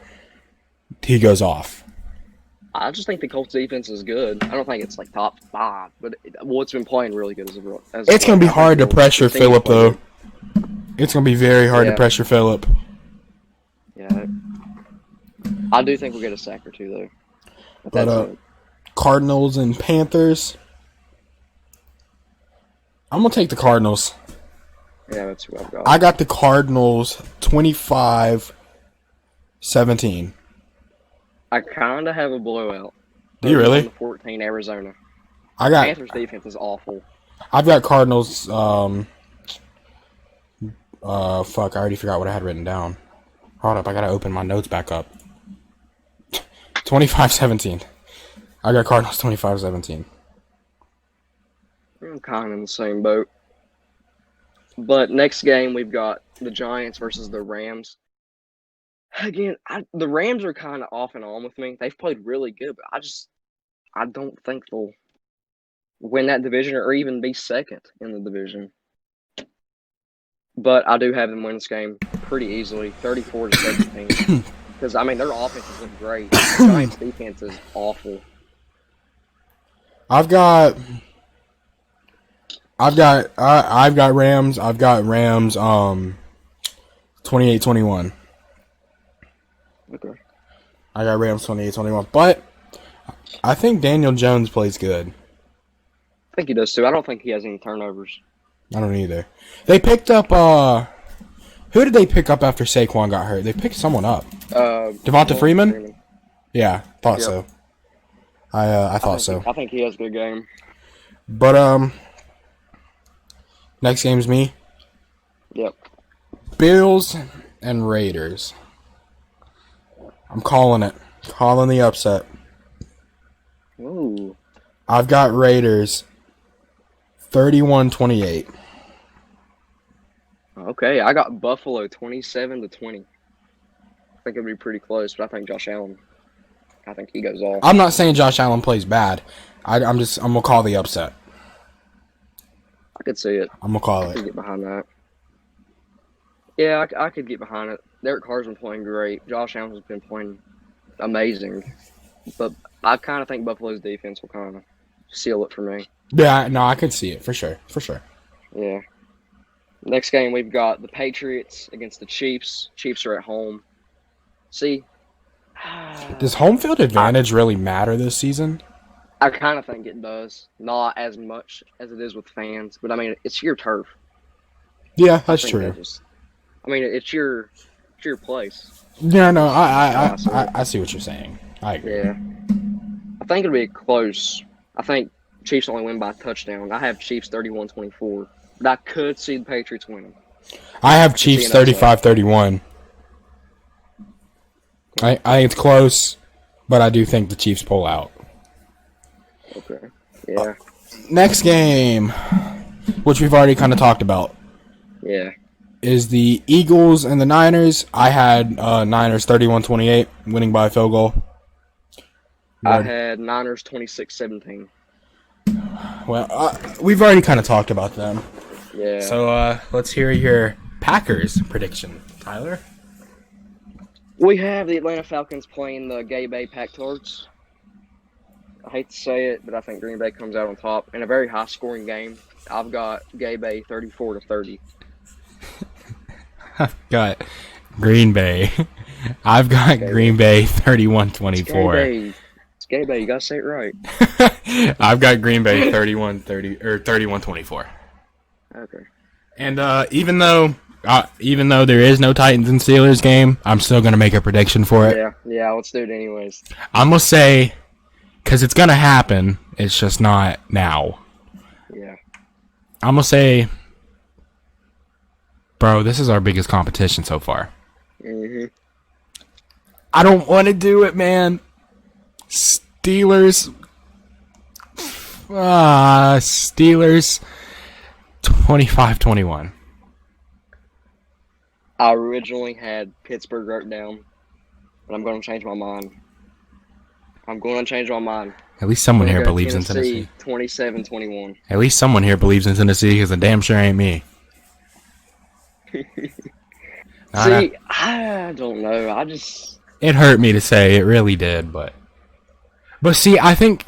S1: he goes off.
S2: I just think the Colts defense is good. I don't think it's like top 5, but it's been playing really good as
S1: it's going to be hard to pressure Phillip, though. It's going to be very hard to pressure Phillip.
S2: Yeah. I do think we'll get a sack or 2, though.
S1: But Cardinals and Panthers. I'm going to take the Cardinals.
S2: Yeah, that's who I've got.
S1: I got the Cardinals 25-17.
S2: I kind of have a blowout.
S1: Do you really?
S2: 31-14 Arizona.
S1: I got
S2: Panthers defense is awful.
S1: I've got Cardinals. Fuck, I already forgot what I had written down. Hold up, I gotta open my notes back up. 25-17. I got Cardinals 25-17.
S2: I'm kind of in the same boat. But next game, we've got the Giants versus the Rams. Again, the Rams are kind of off and on with me. They've played really good, but I don't think they'll win that division or even be second in the division. But I do have them win this game pretty easily, 34-17. Because, I mean, their offense is looking great. The Giants' defense is awful.
S1: I've got Rams. I've got Rams 28-21.
S2: Okay.
S1: I got Rams 28-21. But I think Daniel Jones plays good.
S2: I think he does too. I don't think he has any turnovers.
S1: I don't either. They picked up who did they pick up after Saquon got hurt? They picked someone up. Devonta Freeman? Yeah, thought so. I thought so.
S2: I think he has a good game.
S1: But next game's me.
S2: Yep.
S1: Bills and Raiders. I'm calling it. Calling the upset.
S2: Ooh.
S1: I've got Raiders 31-28.
S2: Okay, I got Buffalo 27-20. I think it'll be pretty close, but I think Josh Allen. I think he goes off.
S1: I'm not saying Josh Allen plays bad. I'm gonna call the upset.
S2: I could see it.
S1: I'm gonna call
S2: I could
S1: it.
S2: get behind that. Yeah, I could get behind it. Derek Carr's been playing great. Josh Allen's been playing amazing. But I kind of think Buffalo's defense will kind of seal it for me.
S1: Yeah, no, I could see it for sure. For sure.
S2: Yeah. Next game, we've got the Patriots against the Chiefs. Chiefs are at home. See,
S1: does home field advantage really matter this season?
S2: I kind of think it does. Not as much as it is with fans, but I mean, it's your turf.
S1: Yeah, that's true.
S2: It's your place.
S1: Yeah, no, I see what you're saying. I agree.
S2: Yeah. I think it'll be close. I think Chiefs only win by a touchdown. I have Chiefs 31-24. But I could see the Patriots winning.
S1: I have Chiefs 35-31. I think it's close, but I do think the Chiefs pull out.
S2: Okay. Yeah.
S1: Next game, which we've already kind of talked about.
S2: Yeah.
S1: Is the Eagles and the Niners. I had Niners 31-28, winning by a field goal.
S2: I had Niners 26-17.
S1: Well, we've already kind of talked about them.
S2: Yeah.
S1: So let's hear your Packers prediction, Tyler.
S2: We have the Atlanta Falcons playing the Gay Bay Pack-Tards. I hate to say it, but I think Green Bay comes out on top in a very high-scoring game. I've got Gay Bay 34-30.
S1: I've got Green Bay. I've got Green Bay 31-24.
S2: It's Gay Bay. You gotta say it right.
S1: I've got Green Bay 31-30 or 31-24.
S2: Okay.
S1: And even though there is no Titans and Steelers game, I'm still gonna make a prediction for it.
S2: Yeah. Let's do it anyways.
S1: I'm gonna say, because it's gonna happen. It's just not now.
S2: Yeah.
S1: I'm gonna say, bro, this is our biggest competition so far.
S2: Mhm.
S1: I don't want to do it, man. Steelers 25-21.
S2: I originally had Pittsburgh wrote down, but I'm going to change my mind.
S1: At least someone here believes in Tennessee.
S2: 27-21.
S1: At least someone here believes in Tennessee, because the damn sure ain't me.
S2: See, I don't know.
S1: It hurt me to say. It really did, but see, I think,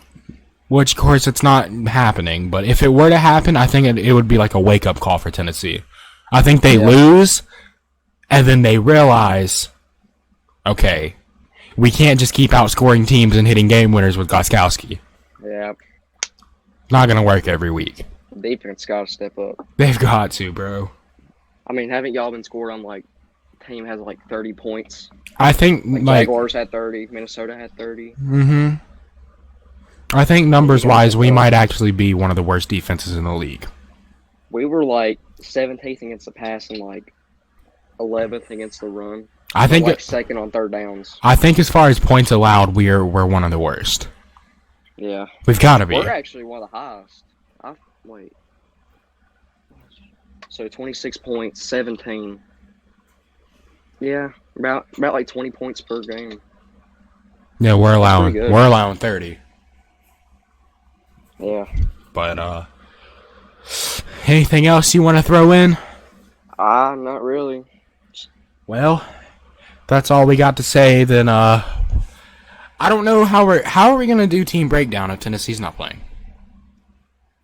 S1: which of course it's not happening, but if it were to happen, I think it would be like a wake-up call for Tennessee. I think they lose, and then they realize, okay, we can't just keep outscoring teams and hitting game winners with Gostkowski.
S2: Yeah.
S1: Not going to work every week.
S2: Defense got to step up.
S1: They've got to, bro.
S2: I mean, haven't y'all been scored on like team has like 30 points.
S1: I think
S2: Jaguars had 30, Minnesota had 30.
S1: Mm-hmm. I think numbers-wise, we might actually be one of the worst defenses in the league.
S2: We were like 17th against the pass and like 11th against the run.
S1: I think
S2: like second on third downs.
S1: I think as far as points allowed, we're one of the worst.
S2: Yeah,
S1: we've got to be.
S2: We're actually one of the highest. So 26 points, 17. Yeah, about like 20 points per game.
S1: Yeah, we're allowing 30.
S2: Yeah.
S1: But anything else you want to throw in?
S2: Not really.
S1: Well, that's all we got to say. Then I don't know how are we gonna do team breakdown if Tennessee's not playing.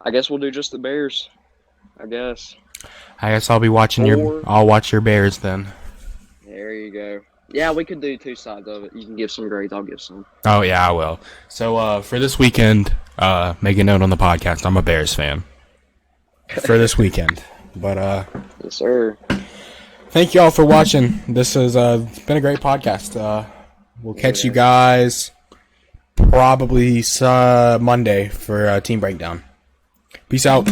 S2: I guess we'll do just the Bears. I guess
S1: I'll be watching I'll watch your Bears then.
S2: There you go. Yeah, we could do two sides of it. You can give some grades. I'll give some.
S1: Oh yeah, I will. So for this weekend, make a note on the podcast. I'm a Bears fan. For this weekend, but
S2: yes, sir.
S1: Thank you all for watching. This has been a great podcast. We'll catch you guys probably Monday for Team Breakdown. Peace out.